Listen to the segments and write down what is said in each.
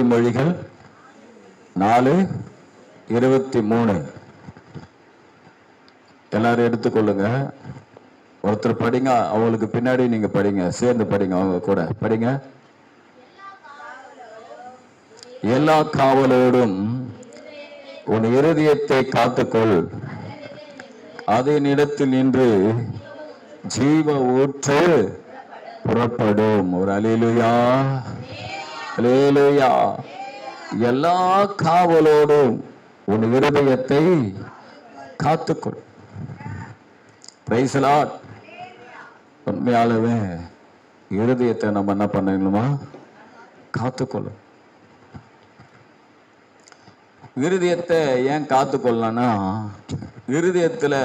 நீதிமொழிகள் 4:23. எல்லாரும் எடுத்துக்கொள்ளுங்க. ஒருத்தர் படிங்க, அவங்களுக்கு பின்னாடி நீங்க படிங்க, சேர்ந்து படிங்க, அவங்க கூட படிங்க. எல்லா காவலோடும் உன் இருதயத்தை காத்துக்கொள், அதனிடத்தில் நின்று ஜீவ ஊற்று புறப்படும். ஒரு அல்லேலூயா, அல்லேலூயா. எல்லா காவலோடும் உன் இருதயத்தை காத்துக்கொள். Praise the Lord. உண்மையாலவே இருதயத்தை நம்ம என்ன பண்ணணுமா? காத்துக்கொள்ளும். இருதயத்தை ஏன் காத்துக்கொள்ளனா, இருதயத்தில்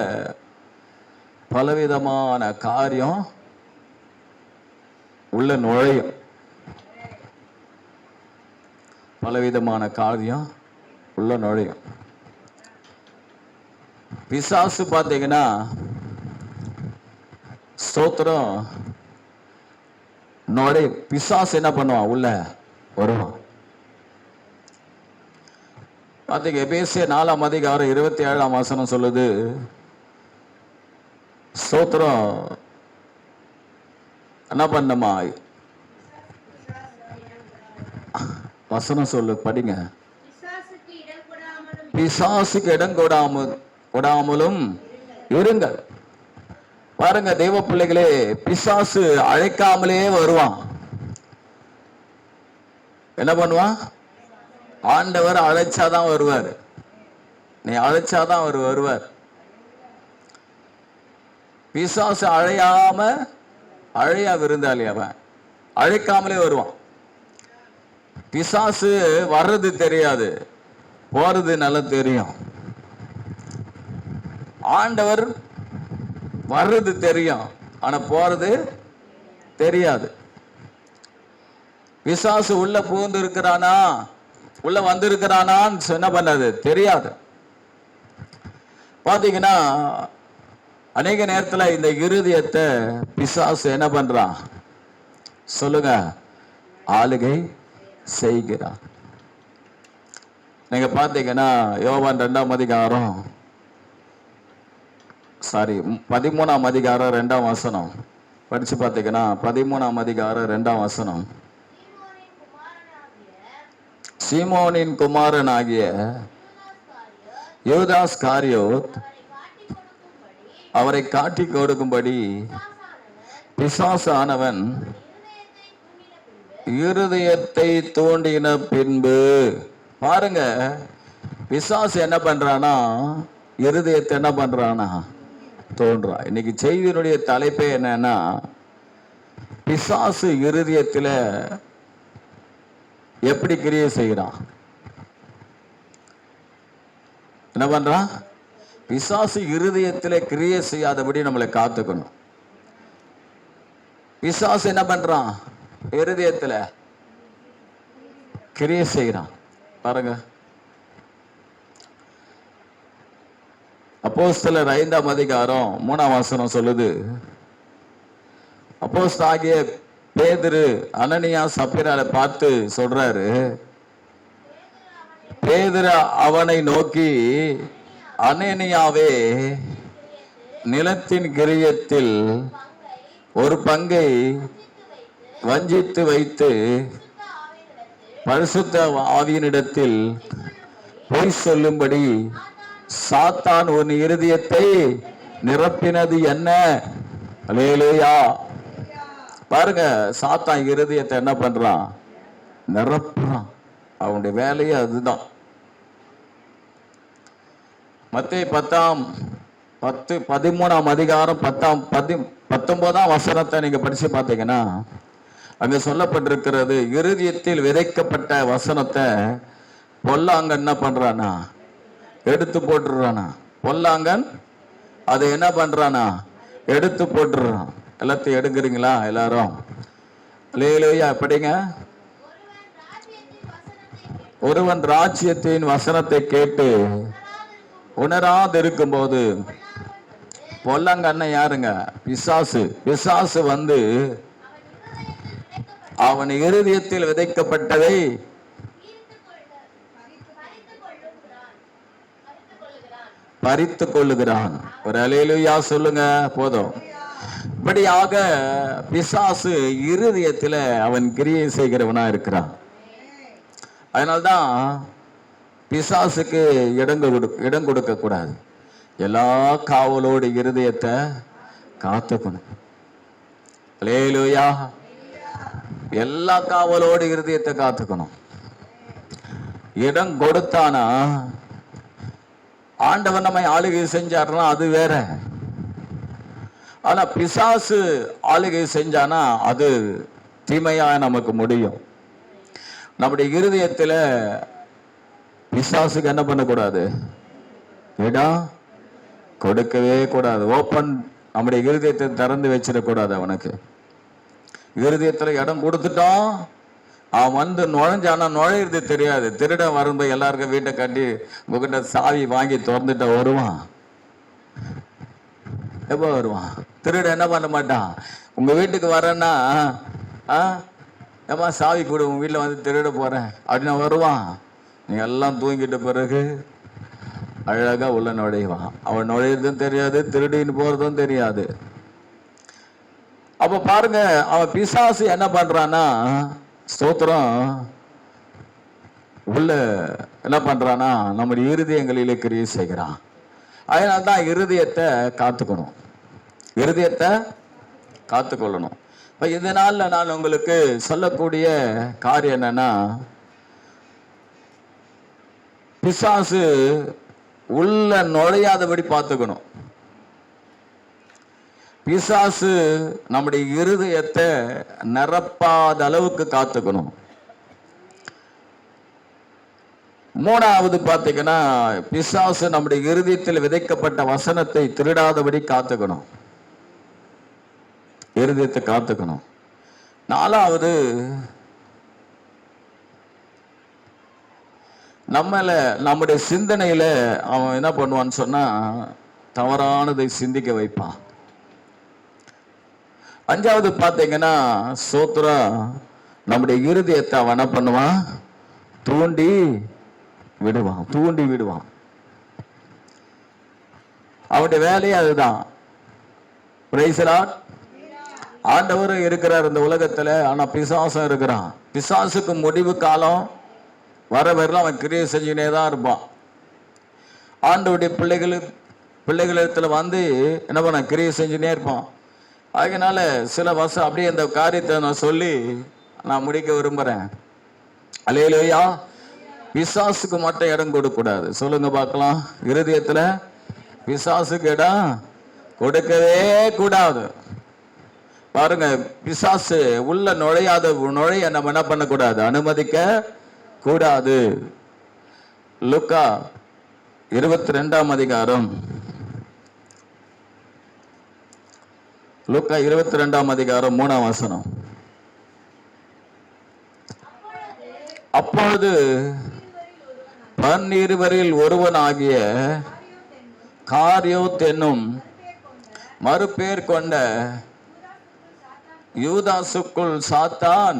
பலவிதமான காரியம் உள்ள நுழையும். பலவிதமான காரியம் உள்ள நுழையும். பிசாசு பார்த்தீங்கன்னா ஸ்தோத்திரம் நுழையும். பிசாசு என்ன பண்ணுவான்? உள்ள வருவான். பார்த்தீங்க, எபேசியர் 4:27 சொல்லுது, ஸ்தோத்திரம் என்ன பண்ணுமா? வசனம் சொல்லு, படிங்க. பிசாசுக்கு இடம் கொடாமலும் இருங்கள். பாருங்க தேவ பிள்ளைகளே, பிசாசு அழைக்காமலே வருவான். என்ன பண்ணுவான்? ஆண்டவர் அழைச்சாதான் வருவார். நீ அழைச்சாதான் அவர் வருவார். பிசாசு அழையா விருந்தாளி. அவன் அழைக்காமலே வருவான். பிசாசு வர்றது தெரியாது, போறது நல்லா தெரியும். ஆண்டவர் வர்றது தெரியும், ஆனா போறது தெரியாது. பிசாசு உள்ள பூந்து இருக்கிறானா, உள்ள வந்திருக்கிறானான்னு என்ன பண்ணது தெரியாது. பாத்தீங்கன்னா அநேக நேரத்தில் இந்த இருதயத்தை பிசாசு என்ன பண்றான் சொல்லுங்க? ஆளுகை செய்கிறான். நீங்க பாத்தீங்கன்னா யோவான் 13:2 படிச்சு பாத்தீங்கன்னா 13:2 சீமோனின் குமாரனாகிய யூதாஸ் காரியோத் அவரை காட்டி கொடுக்கும்படி பிசாசு ஆனவன் இருதயத்தை தூண்டின பின்பு. பாருங்க, பிசாசு என்ன பண்றானா? இருதயத்தை என்ன பண்றானா? தோன்றான். இன்னைக்கு செய்தியினுடைய தலைப்பே என்னன்னா, பிசாசு இருதயத்தில் எப்படி கிரியை செய்கிறான்? என்ன பண்றான்? பிசாசு இருதயத்தில் கிரியை செய்யாதபடி நம்மளை காத்துக்கணும். பிசாசு என்ன பண்றான்? இருதயத்தில் கிரியை செய்கிறான். பாருங்க, அப்போஸ்தலர் 5:3 சொல்லுது, அப்போஸ்தலனாகிய பேதுரு அனனியா சப்பீராவை பார்த்து சொல்றாரு, பேதுரு அவனை நோக்கி, அனனியாவே, நிலத்தின் கிரியத்தில் ஒரு பங்கை வஞ்சித்து வைத்து பரிசுத்த ஆவியினிடத்தில் பொய் சொல்லும்படி சாத்தான் உன் இருதயத்தை நிரப்பினது என்ன? அல்லேலூயா. பாருங்க, சாத்தான் இருதயத்தை என்ன பண்றான்? நிரப்புறான். அவனுடைய வேலையே அதுதான். மத்தேயு 13:19 நீங்க படிச்சு பார்த்தீங்கன்னா அங்க சொல்லப்பட்டிருக்கிறது, இருதயத்தில் விதைக்கப்பட்ட வசனத்தை பொல்லாங்கன் என்ன பண்றானா? எடுத்து போட்டுறானா? பொல்லாங்கன் அதை என்ன பண்றானா? எடுத்து போட்டுறான். எல்லாத்தையும் எடுக்கிறீங்களா எல்லாரும்? அல்லேலூயா. படிங்க. ஒருவன் ராஜ்யத்தின் வசனத்தை கேட்டு உணராது இருக்கும் போது, பொல்லாங்கண்ண யாருங்க? பிசாசு. பிசாசு அவன் இருதயத்தில் விதைக்கப்பட்டதை பறித்து கொள்ளுகிறான். ஒரு அல்லேலூயா சொல்லுங்க போதும். இப்படியாக பிசாசு இருதயத்துல அவன் கிரியை செய்கிறவனா இருக்கிறான். அதனால்தான் பிசாசுக்கு இடம் கொடுக்க கூடாது. எல்லா காவலோடு இருதயத்தை காத்துக்கணும். அல்லேலூயா. எல்லா காவலோடு இருதயத்தை காத்துக்கணும். இடம் கொடுத்தானா ஆண்டவன் நம்மை ஆளுகை செஞ்சாருன்னா அது வேற. ஆனா பிசாசு ஆளுகை செஞ்சானா அது தீமையா நமக்கு முடியும். நம்முடைய இருதயத்துல பிசாசுக்கு என்ன பண்ணக்கூடாது? இடம் கொடுக்கவே கூடாது. ஓப்பன் நம்முடைய இருதயத்தை திறந்து வச்சிடக்கூடாது. அவனுக்கு இருதயத்துல இடம் கொடுத்துட்டோம், அவன் வந்து நுழைஞ்சானா நுழையிறது தெரியாது. திருடன் வரும்போது எல்லாருக்கும் வீட்டை கட்டி உங்ககிட்ட சாவி வாங்கி திறந்துட்டா வருவான். எப்போ வருவான்? திருடன் என்ன பண்ண மாட்டான். உங்க வீட்டுக்கு வரேன்னா ஏமா சாவி கொடு, உங்க வீட்டில் வந்து திருட போறேன் அப்படின்னு வருவான். நீங்க எல்லாம் தூங்கிட்ட பிறகு அழகா உள்ள நுழைவான். அவன் நுழையிறதும் தெரியாது, திருடின்னு போறதும் தெரியாது. அப்ப பாருங்க, அவன் பிசாசு என்ன பண்றான்னா, ஸ்தோத்திரம், உள்ள என்ன பண்றானா நம்முடைய இருதயங்களிலே கிரியை செய்கிறான். அதனால்தான் இருதயத்தை காத்துக்கணும், இருதயத்தை காத்துக்கொள்ளணும். இப்ப இதனால நான் உங்களுக்கு சொல்லக்கூடிய காரியம் என்னன்னா, பிசாசு உள்ள நுழையாதபடி பார்த்துக்கணும். பிசாசு நம்முடைய இருதயத்தை நிரப்பாத அளவுக்கு காத்துக்கணும். மூணாவது பார்த்தீங்கன்னா, பிசாசு நம்முடைய இருதயத்தில் விதைக்கப்பட்ட வசனத்தை திருடாதபடி காத்துக்கணும், இருதயத்தை காத்துக்கணும். நாலாவது, நம்முடைய சிந்தனையில அவன் என்ன பண்ணுவான்னு சொன்னா தவறானதை சிந்திக்க வைப்பான். அஞ்சாவது பார்த்தீங்கன்னா, சோத்ரா நம்முடைய இருதயத்தை அவன் என்ன பண்ணுவான்? தூண்டி விடுவான். அவனுடைய வேலையே அதுதான். Praise the Lord. ஆண்டவரும் இருக்கிறார் இந்த உலகத்துல, ஆனா பிசாசும் இருக்கிறான். பிசாசுக்கு முடிவு காலம் வர வரலாம் அவன் கிரியை செஞ்சுனே தான் இருப்பான். ஆண்டவருடைய பிள்ளைகளிடத்துல வந்து என்ன பண்ண கிரியை செஞ்சுனே இருப்பான். அதனால சில வருஷம் அப்படியே இந்த காரியத்தை நான் சொல்லி நான் முடிக்க விரும்புறேன். அல்லேலூயா. பிசாசுக்கு மட்டும் இடம் கொடுக்க கூடாது. சொல்லுங்க பார்க்கலாம். இருதயத்துல பிசாசுக்கு இடம் கொடுக்கவே கூடாது. பாருங்க, பிசாசு உள்ள நுழைய நம்ம என்ன பண்ணக்கூடாது? அனுமதிக்க கூடாது. லூக்கா 22ஆம் அதிகாரம், லூக்கா 22ஆம் அதிகாரம் 3ஆம் வசனம். அப்பொழுது 12 ஒருவனாகிய காரியோத் என்னும் மறுபேர் கொண்ட யூதாசுக்குள் சாத்தான்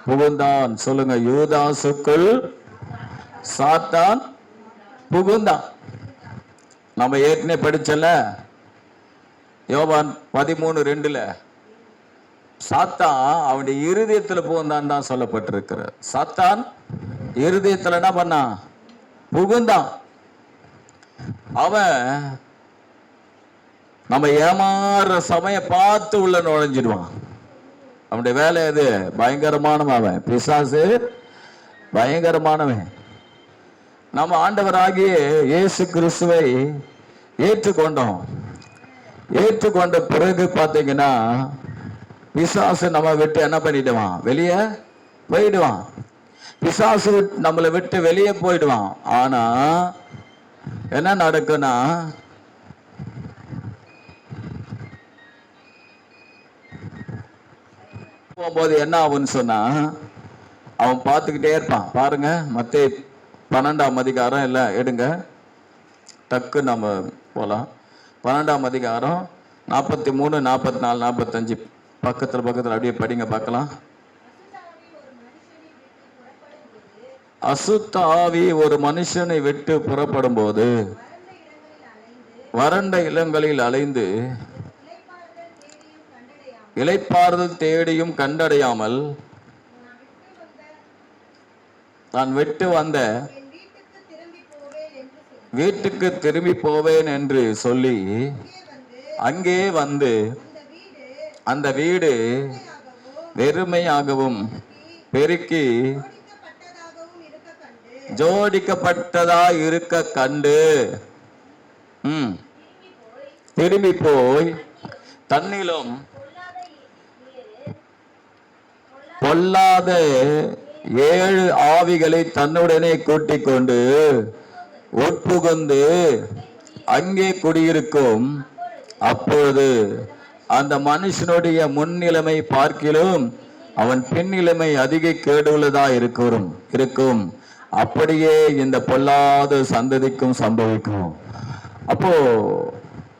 புகுந்தான். சொல்லுங்க, யூதாசுக்குள் சாத்தான் புகுந்தான். நம்ம ஏற்கனவே படிச்சல யோவான் 13:2 சாத்தான் அவனுடைய இருதயத்துல புகுந்தான் தான் சொல்லப்பட்டிருக்கிற. சாத்தான் இருதயத்துல என்ன பண்ணான்? புகுந்தான். அவன் நம்ம ஏமாறுற சமயம் பார்த்து உள்ள நுழைஞ்சிடுவான். அவனுடைய வேலை எது? பயங்கரமானவன். அவன் பிசாசு பயங்கரமானவன். நம்ம ஆண்டவராகிய இயேசு கிறிஸ்துவை ஏற்றுக்கொண்ட பிறகு பார்த்தீங்கன்னா பிசாசு நம்ம விட்டு என்ன பண்ணிடுவான்? வெளியே போயிடுவான். பிசாசு நம்மளை விட்டு வெளியே போயிடுவான். ஆனா என்ன நடக்குன்னா, போகும்போது என்ன ஆகும்னு சொன்னா அவன் பார்த்துக்கிட்டே இருப்பான். பாருங்க, மத்தேயு 12ஆம் அதிகாரம் எல்லாம் எடுங்க, டக்கு நம்ம போலாம். 12ஆம் அதிகாரம் 43, 44, 45 பக்கத்துல அப்படியே படிங்க பார்க்கலாம். அசுத்த ஆவி ஒரு மனுஷனை விட்டு புறப்படும் போது வறண்ட இல்லங்களில் அலைந்து இளைப்பாறுதல் தேடியும் கண்டடையாமல் நான் விட்டு வந்த வீட்டுக்கு திரும்பி போவேன் என்று சொல்லி அங்கே வந்து அந்த வீடு வெறுமையாகவும் பெருக்கி ஜோடிக்கப்பட்டதா இருக்க கண்டு திரும்பி போய் தன்னிலும் பொல்லாத 7 ஆவிகளை தன்னுடனே கூட்டிக் கொண்டு உட்புகுந்து அங்கே குடியிருக்கும். அப்பொழுது அந்த மனுஷனுடைய முன்னிலைமை பார்க்கிலும் அவன் பின்னிலைமை அதிக கேடுள்ளதா இருக்கும். அப்படியே இந்த பொல்லாத சந்ததிக்கும் சம்பவிக்கும். அப்போ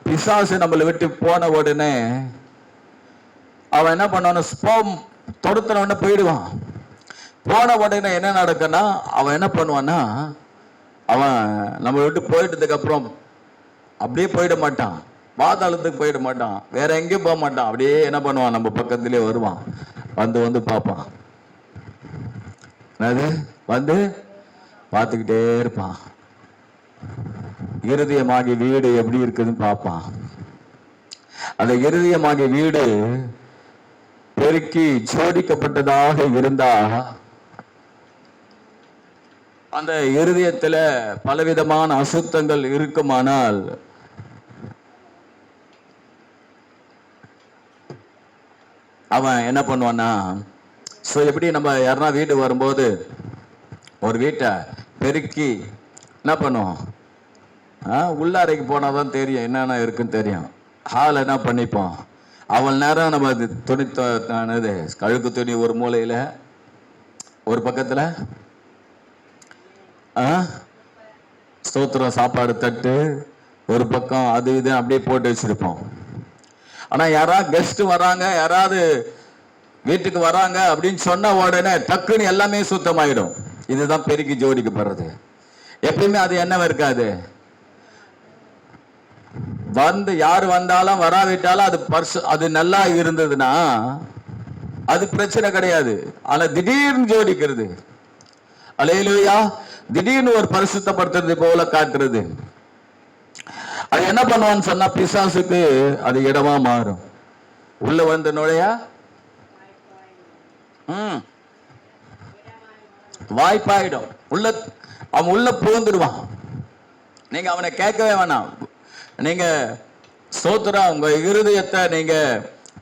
பிசாசு நம்மளை விட்டு போன உடனே அவன் என்ன பண்ணுவான், தொடுத்துன உடனே போயிடுவான். போன உடனே என்ன நடக்குன்னா அவன் என்ன பண்ணுவான்னா, அவன் நம்ம விட்டு போயிட்டதுக்கு அப்புறம் அப்படியே போயிட மாட்டான், பாதாளத்துக்கு போயிட மாட்டான், வேற எங்கேயும் போக மாட்டான். அப்படியே என்ன பண்ணுவான், நம்ம பக்கத்திலே வருவான், வந்து பார்ப்பான். என்னது வந்து பார்த்துக்கிட்டே இருப்பான். இருதயமாகிய வீடு எப்படி இருக்குதுன்னு பார்ப்பான். அந்த இருதயமாகிய வீடு பெருக்கி ஜோடிக்கப்பட்டதாக இருந்தா அந்த இருதயத்துல பலவிதமான அசுத்தங்கள் இருக்குமானால் அவன் என்ன பண்ணுவான்னா, எப்படி நம்ம யாருன்னா வீடு வரும்போது ஒரு வீட்டை பெருக்கி என்ன பண்ணுவோம், உள்ளாரைக்கு போனாதான் தெரியும் என்னென்ன இருக்குன்னு தெரியும். ஹால் என்ன பண்ணிப்போம், அவள் நேரம் நம்ம அது துணி கழுக்கு துணி ஒரு மூலையில், ஒரு பக்கத்தில் ஸ்தோத்திரம் சாப்பாடு தட்டு ஒரு பக்கம், அது இது அப்படியே போட்டு வச்சிருப்போம். ஆனால் யாராவது கெஸ்ட் வராங்க, யாராவது வீட்டுக்கு வராங்க அப்படின்னு சொன்ன உடனே டக்குன்னு எல்லாமே சுத்தமாயிடும். இதுதான் பெருக்கி ஜோடிக்கப்படுறது. எப்பயுமே அது என்னவா இருக்காது, வந்து யார் வந்தாலும் வராவிட்டாலும் அது நல்லா இருந்ததுன்னா அது பிரச்சனை கிடையாது. ஆனா திடீர்னு ஜோடிக்கிறது, அல்லேலூயா, திடீர்னு ஒரு பரிசுத்தப்படுத்துறது போல காட்டுறது, அது என்ன பண்ணுவான்னு சொன்னா பிசாசுக்கு அது இடமா மாறும். உள்ள வந்து நுழையா வாய்ப்பாயிடும். அவன் உள்ள புகுந்துடுவான். நீங்க அவனை கேட்கவே வேணாம். நீங்க ஸ்தோத்திரம், உங்க இருதயத்தை நீங்க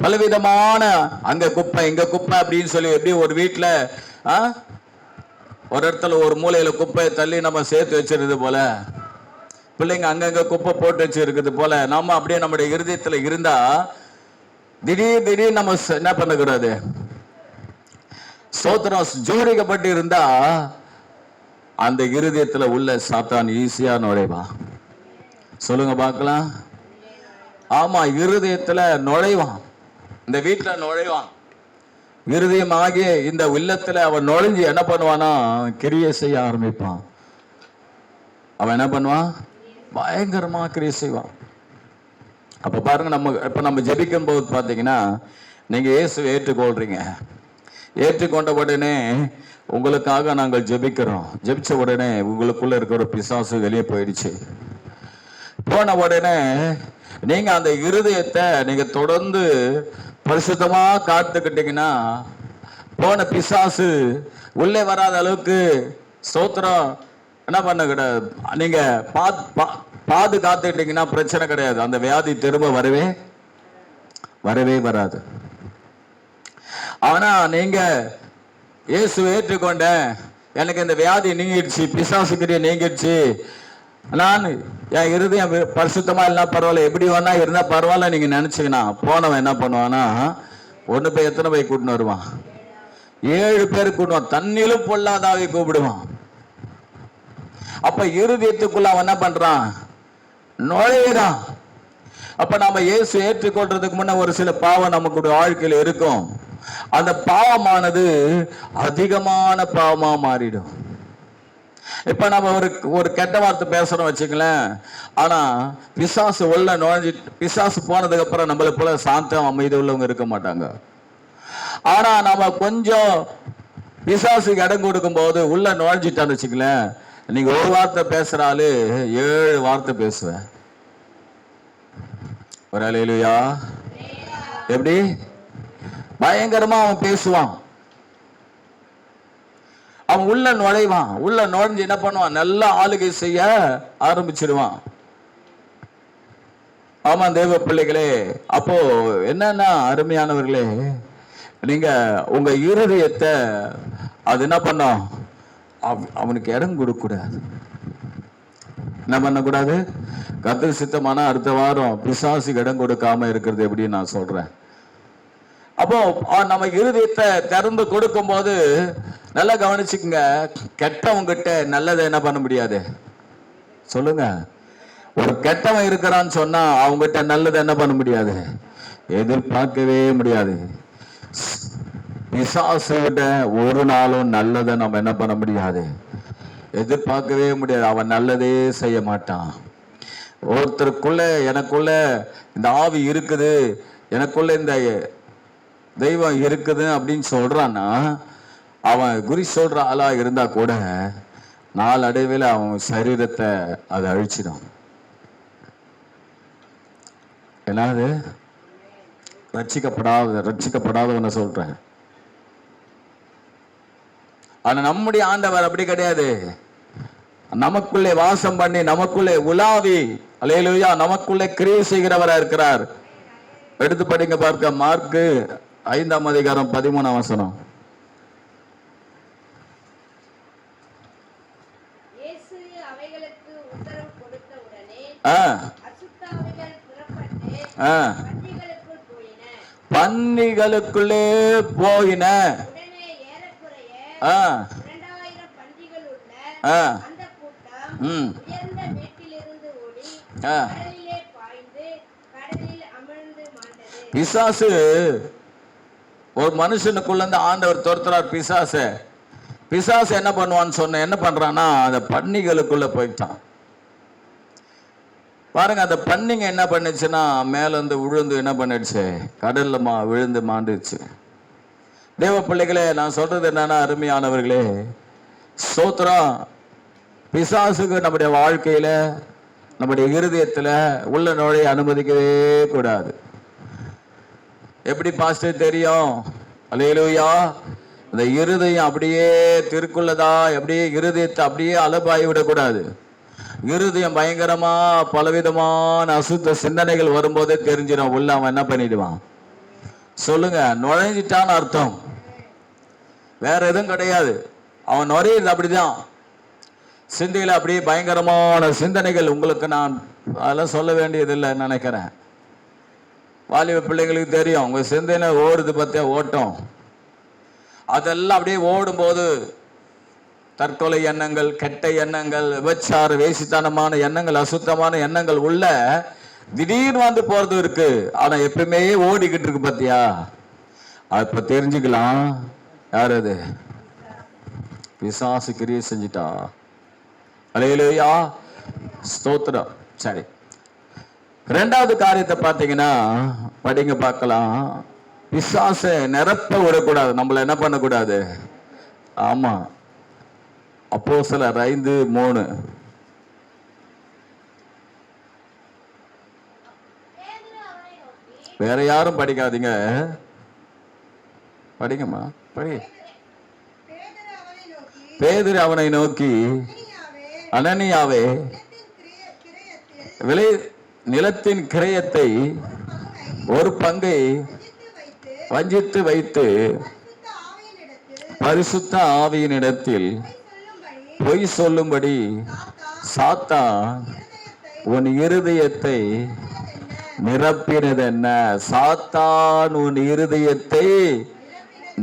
பலவிதமான அங்க குப்பை இங்க குப்பை அப்படின்னு சொல்லி, எப்படி ஒரு வீட்டுல ஒரு இடத்துல ஒரு மூலையில குப்பையை தள்ளி நம்ம சேர்த்து வச்சிருது போல, பிள்ளைங்க அங்கங்க குப்பை போட்டு வச்சிருக்குது போல, நாம அப்படியே நம்முடைய இருதயத்துல இருந்தா திடீர் நம்ம என்ன பண்ணக்கூடாது, ஸ்தோத்திரம் ஜோடிக்கப்பட்டு இருந்தா அந்த இருதயத்துல உள்ள சாத்தான் ஈஸியா நுழைவான். சொல்லுங்க பார்க்கலாம். ஆமா, இருதயத்துல நுழைவான், இந்த வீட்டுல நுழைவான். இருதயம் ஆகிய இந்த இல்லத்துல அவன் நுழைஞ்சு என்ன பண்ணுவானா, கிரியை செய்ய ஆரம்பிப்பான். அவன் என்ன பண்ணுவான், பயங்கரமா கிரியை செய்வான். அப்ப பாருங்க, நம்ம ஜெபிக்கும் போது பாத்தீங்கன்னா, நீங்க இயேசுவை ஏற்றுக்கொள்றீங்க. ஏற்றுக்கொண்ட உடனே உங்களுக்காக நாங்கள் ஜெபிக்கிறோம். ஜெபிச்ச உடனே உங்களுக்குள்ள இருக்கிற பிசாசு வெளியே போயிடுச்சு. போன உடனே நீங்க அந்த இருதயத்தை நீங்க தொடர்ந்து பரிசுத்தமா காத்துக்கிட்டீங்கன்னா போன பிசாசு உள்ளே வராத அளவுக்கு ஸ்தோத்திரம் என்ன பண்ண கிடையாது. நீங்க பாதுகாத்துக்கிட்டீங்கன்னா பிரச்சனை கிடையாது. அந்த வியாதி திரும்ப வரவே வராது. ஆனா நீங்க இயேசுவை ஏற்றுக்கொண்ட, எனக்கு இந்த வியாதி நீங்கிடுச்சு, பிசாசுக்கிட்டே நீங்கிடுச்சு, நான் என் இருதயம் பரிசுத்தமா இல்லைனா பரவாயில்ல, எப்படி வேணா இருந்தா பரவாயில்ல நீங்க நினைச்சீங்கன்னா, போனவன் என்ன பண்ணுவான்னா, ஒன்று போய் எத்தனை போய் கூட்டின்னு வருவான், 7 பேர் கூட்டுவான், தண்ணிலும் பொல்லாதாவை கூப்பிடுவான். அப்ப இருதயத்துக்குள்ள அவன் என்ன பண்றான், நுழையிறான். அப்ப நாம இயேசு ஏற்றுக்கொள்றதுக்கு முன்ன ஒரு சில பாவம் நமக்கு வாழ்க்கையில் இருக்கும். அந்த பாவமானது அதிகமான பாவமா மாறிடும். இப்ப நம்ம ஒரு கெட்ட வார்த்தை பேசுறோம் வச்சுங்களேன், ஆனா பிசாசு உள்ள நுழைஞ்சி பிசாசு போனதுக்கு அப்புறம் நம்மளை போல சாந்தம் அமைதி உள்ளவங்க இருக்க மாட்டாங்க. ஆனா நம்ம கொஞ்சம் பிசாசுக்கு இடம் கொடுக்கும் போது உள்ள நுழைஞ்சிட்டான்னு வச்சுங்களேன், நீங்க ஒரு வார்த்தை பேசுறாலு 7 வார்த்தை பேசுவேன். ஒரு அல்லேலூயா. எப்படி பயங்கரமா அவன் பேசுவான். அவன் உள்ள நுழைவான். உள்ள நுழைஞ்சு என்ன பண்ணுவான், நல்லா ஆளுகை செய்ய ஆரம்பிச்சிருவான். ஆமா தேவ பிள்ளைகளே, அப்போ என்னன்னா அருமையானவர்களே, நீங்க உங்க இருதயத்தை அது என்ன பண்ணும், அவனுக்கு இடம் கொடுக்க கூடாது. என்ன பண்ணக்கூடாது? கர்த்தர் சித்தமான அடுத்த வாரம் பிசாசுக்கு இடம் கொடுக்காம இருக்கிறது எப்படி நான் சொல்றேன். அப்போ நம்ம இருதயத்தை திறந்து கொடுக்கும் போது நல்லா கவனிச்சுக்குங்க, கெட்டவங்கிட்ட நல்லதை என்ன பண்ண முடியாது சொல்லுங்க. ஒரு கெட்டவன் இருக்கிறான்னு சொன்னா அவங்ககிட்ட நல்லதை என்ன பண்ண முடியாது, எதிர்பார்க்கவே முடியாது. பிசாசுகிட்ட ஒரு நாளும் நல்லதை நம்ம என்ன பண்ண முடியாது, எதிர்பார்க்கவே முடியாது. அவன் நல்லதே செய்ய மாட்டான். ஒருத்தருக்குள்ள எனக்குள்ள இந்த ஆவி இருக்குது, எனக்குள்ள இந்த தெய்வம் இருக்குது அப்படின்னு சொல்றான்னா, அவன் குறி சொல்ற ஆளா இருந்தா கூட நாளடைவில் அவன் சரீரத்தை அதை அழிச்சிடும். என்னது ரட்சிக்கப்படாதவன சொல்றேன். ஆனா நம்முடைய ஆண்டவர் அப்படி கிடையாது. நமக்குள்ளே வாசம் பண்ணி நமக்குள்ளே உலாவி அல்லேலூயா நமக்குள்ளே கிரியை செய்கிறவரா இருக்கிறார். எடுத்து படிங்க பார்க்க, மார்க்கு 5ஆம் அதிகாரம் 13ஆம் வசனம். பன்னிகளுக்குள்ளே போயின. பிசாசு ஒரு மனுஷனுக்குள்ள இருந்து ஆண்டவர் துரத்துறார். பிசாசு என்ன பண்ணுவான்னு சொன்ன, என்ன பண்றான்னா அந்த பன்னிகளுக்குள்ள போயிட்டான். பாருங்க, அந்த பன்னிங்க என்ன பண்ணுச்சுன்னா மேல இருந்து விழுந்து என்ன பண்ணிடுச்சு, கடல்ல விழுந்து மாண்டுச்சு. தேவ பிள்ளைகளே, நான் சொல்றது என்னன்னா அருமையானவர்களே, ஸ்தோத்திரம். பிசாசுக்கு நம்முடைய வாழ்க்கையில நம்முடைய இருதயத்துல உள்ள நுழைய அனுமதிக்கவே கூடாது. எப்படி பாஸ்டர் தெரியும்? அல்லேலூயா. அந்த இருதயம் அப்படியே திருக்குள்ளதா, அப்படியே இருதயத்தை அப்படியே அலபாய் விடக்கூடாது. இருதயம் பயங்கரமா பலவிதமான அசுத்த சிந்தனைகள் வரும்போதே தெரிஞ்சிடும் உள்ள அவன் என்ன பண்ணிடுவான் சொல்லுங்க, நுழைஞ்சிட்டான்னு அர்த்தம், வேற எதுவும் கிடையாது. அவன் நுழையிறது அப்படிதான். சிந்தையில அப்படியே பயங்கரமான சிந்தனைகள். உங்களுக்கு நான் அதெல்லாம் சொல்ல வேண்டியதில்லை நினைக்கிறேன். வாலிப பிள்ளைங்களுக்கு தெரியும், உங்க சிந்தனை ஓடுது பத்தியா ஓட்டம். அதெல்லாம் அப்படியே ஓடும்போது தற்கொலை எண்ணங்கள், கெட்ட எண்ணங்கள், விபச்சார வேசித்தனமான எண்ணங்கள், அசுத்தமான எண்ணங்கள் உள்ள திடீர்னு வந்து போறது இருக்கு. ஆனா எப்பவுமே ஓடிக்கிட்டு இருக்கு பத்தியா. அப்ப தெரிஞ்சுக்கலாம் யார் அது, பிசாசு கிரியை செஞ்சிட்டா. அல்லேலூயா, ஸ்தோத்திரம். சரி, 2வது காரியத்தை பார்த்தீங்கன்னா படிங்க பார்க்கலாம். பிசாசை நிரப்ப விடக்கூடாது, நம்மள என்ன பண்ணக்கூடாது. ஆமா, அப்போஸ்தலர் 5:3. வேற யாரும் படிக்காதீங்க, படிங்கம்மா படி. பேதுரு அவனை நோக்கி, அனனியாவே, நிலத்தின் கிரயத்தை ஒரு பங்கை வஞ்சித்து வைத்து பரிசுத்த ஆவியினிடத்தில் பொய் சொல்லும்படி சாத்தான் உன் இருதயத்தை நிரப்பினது என்ன? சாத்தான் உன் இருதயத்தை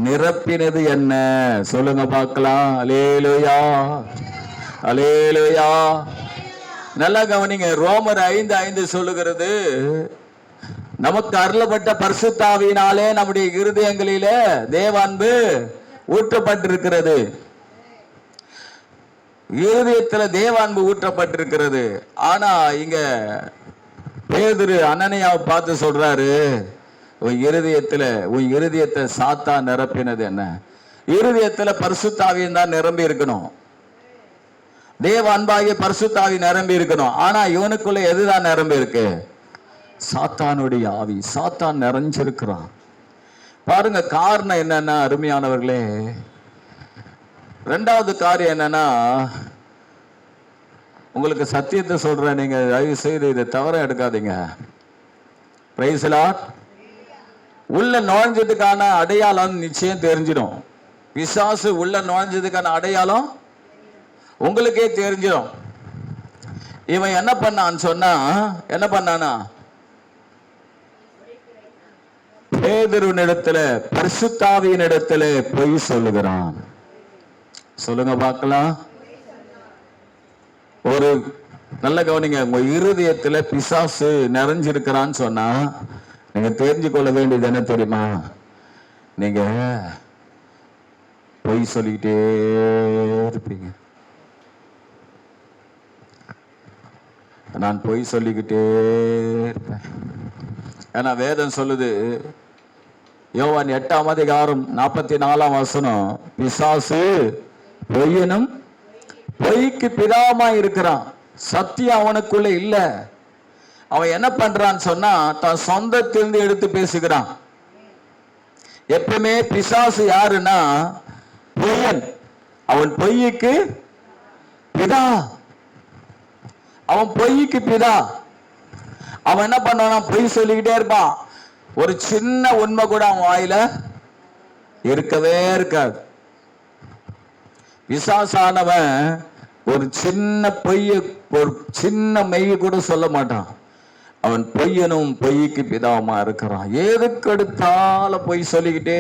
நிரப்பினது என்ன? சொல்லுங்க பார்க்கலாம். அல்லேலூயா, அல்லேலூயா. நல்லா கவனிங்க. ரோமர் 5:5 சொல்லுகிறது, நமக்கு அருளப்பட்ட பரிசுத்த ஆவியினாலே நம்முடைய இருதயங்களிலே தேவ அன்பு ஊற்றப்பட்டிருக்கிறது. இருதயத்துல தேவ அன்பு ஊற்றப்பட்டிருக்கிறது. ஆனா இங்க பேதுரு அனனியாவை பார்த்து சொல்றாரு, உன் இருதயத்தை சாத்தான் நிரப்பினது என்ன? இருதயத்துல பரிசுத்த ஆவியும் தான் நிரம்பி இருக்கணும். தேவ அன்பாகிய பரிசுத்த ஆவி நிரம்பி இருக்கணும். ஆனா இவனுக்குள்ள எதுதான் நிரம்பி இருக்கு? சாத்தானுடைய ஆவி. சாத்தான் நிறைஞ்சிருக்கிறான். பாருங்க, காரணம் என்னன்னா அருமையானவர்களே, ரெண்டாவது காரியம் என்னன்னா, உங்களுக்கு சத்தியத்தை சொல்றேன், நீங்க தயவு செய்து இதை தவற எடுக்காதீங்க. Praise the Lord. உள்ள நுழைஞ்சதுக்கான அடையாளம் நிச்சயம் தெரிஞ்சிடும். பிசாசு உள்ள நுழைஞ்சதுக்கான அடையாளம் உங்களுக்கே தெரிஞ்சிடும். இவன் என்ன பண்ணான்னு சொன்னா, என்ன பண்ணானா, பேதுருவினிடத்துல பரிசுத்த ஆவியினிடத்துல பொய் சொல்லுகிறான். சொல்லுங்க பார்க்கலாம். ஒரு நல்ல கவனிங்க, உங்க இருதயத்துல பிசாசு நிறைஞ்சிருக்கிறான்னு சொன்னா நீங்க தெரிஞ்சு கொள்ள வேண்டியது என்ன தெரியுமா? நீங்க பொய் சொல்லிக்கிட்டே இருப்பீங்க. நான் பொய் சொல்லிக்கிட்டே இருப்பேன். ஏன்னா வேதம் சொல்லுது, யோவான் 8ஆம் அதிகாரம் 44ஆம் வசனம், பிசாசு பொய்யனும் பொய்க்கு பிதாமா இருக்கிறான். சத்தியம் அவனுக்குள்ள இல்ல. அவன் என்ன பண்றான்னு சொன்னா, தன் சொந்தத்திலிருந்து எடுத்து பேசுகிறான். எப்பவுமே பிசாசு யாருன்னா பொய்யன். அவன் பொய்க்கு பிதா. அவன் பொய்க்கு பிதா. அவன் என்ன பண்ணானா, பொய் சொல்லிக்கிட்டே இருப்பான். ஒரு சின்ன உண்மை கூட அவன் வாயில இருக்கவே இருக்காது. பிசாசானவன் ஒரு சின்ன பொய்ய, ஒரு சின்ன மெய்ய கூட சொல்ல மாட்டான். அவன் பொய்யனும் பொய்க்கு பிதாமா இருக்கிறான். எதுக்கு எடுத்தாலும் பொய் சொல்லிக்கிட்டே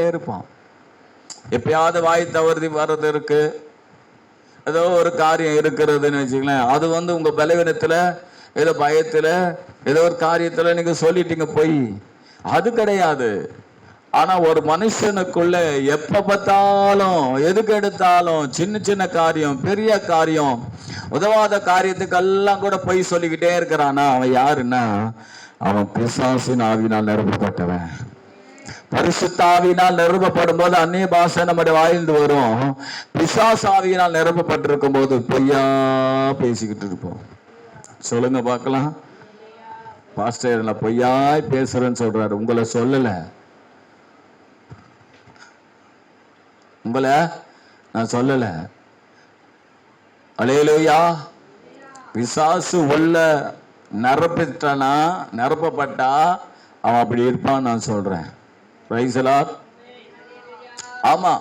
இருப்பான். எப்பயாவது வாய் தவறுதி வர்றது இருக்கு, ஏதோ ஒரு காரியம் இருக்கிறதுன்னு வச்சுக்கலாம், அது உங்க பலவீனத்துல, ஏதோ பயத்துல, ஏதோ ஒரு காரியத்துல நீங்க சொல்லிட்டீங்க பொய். அது கிடையாது. ஆனா ஒரு மனுஷனுக்குள்ள எப்ப பார்த்தாலும் எதுக்கு எடுத்தாலும் சின்ன சின்ன காரியம், பெரிய காரியம், உதவாத காரியத்துக்கெல்லாம் கூட பொய் சொல்லிக்கிட்டே இருக்கிறானா, அவன் யாருன்னா அவன் பிசாசின் ஆவினால் நிரப்பப்பட்டவன். பரிசுத்த ஆவியினால் நிரப்பப்படும் போது அந்நிய பாஷை நம்முடைய வாயிலிருந்து வரும். பிசாசு ஆவியினால் நிரப்பப்பட்டிருக்கும் போது பொய்யா பேசிக்கிட்டு இருப்போம். சொல்லுங்க பார்க்கலாம். பாஸ்டர் நான் பொய்யாய் பேசுறேன்னு சொல்றாரு. உங்களை சொல்லல, உங்களை நான் சொல்லல. அல்லேலூயா. பிசாசு உள்ள நிரப்பிட்டானா, நிரப்பப்பட்டா அவன் அப்படி இருப்பான் நான் சொல்றேன். Praise the Lord. ஆமா,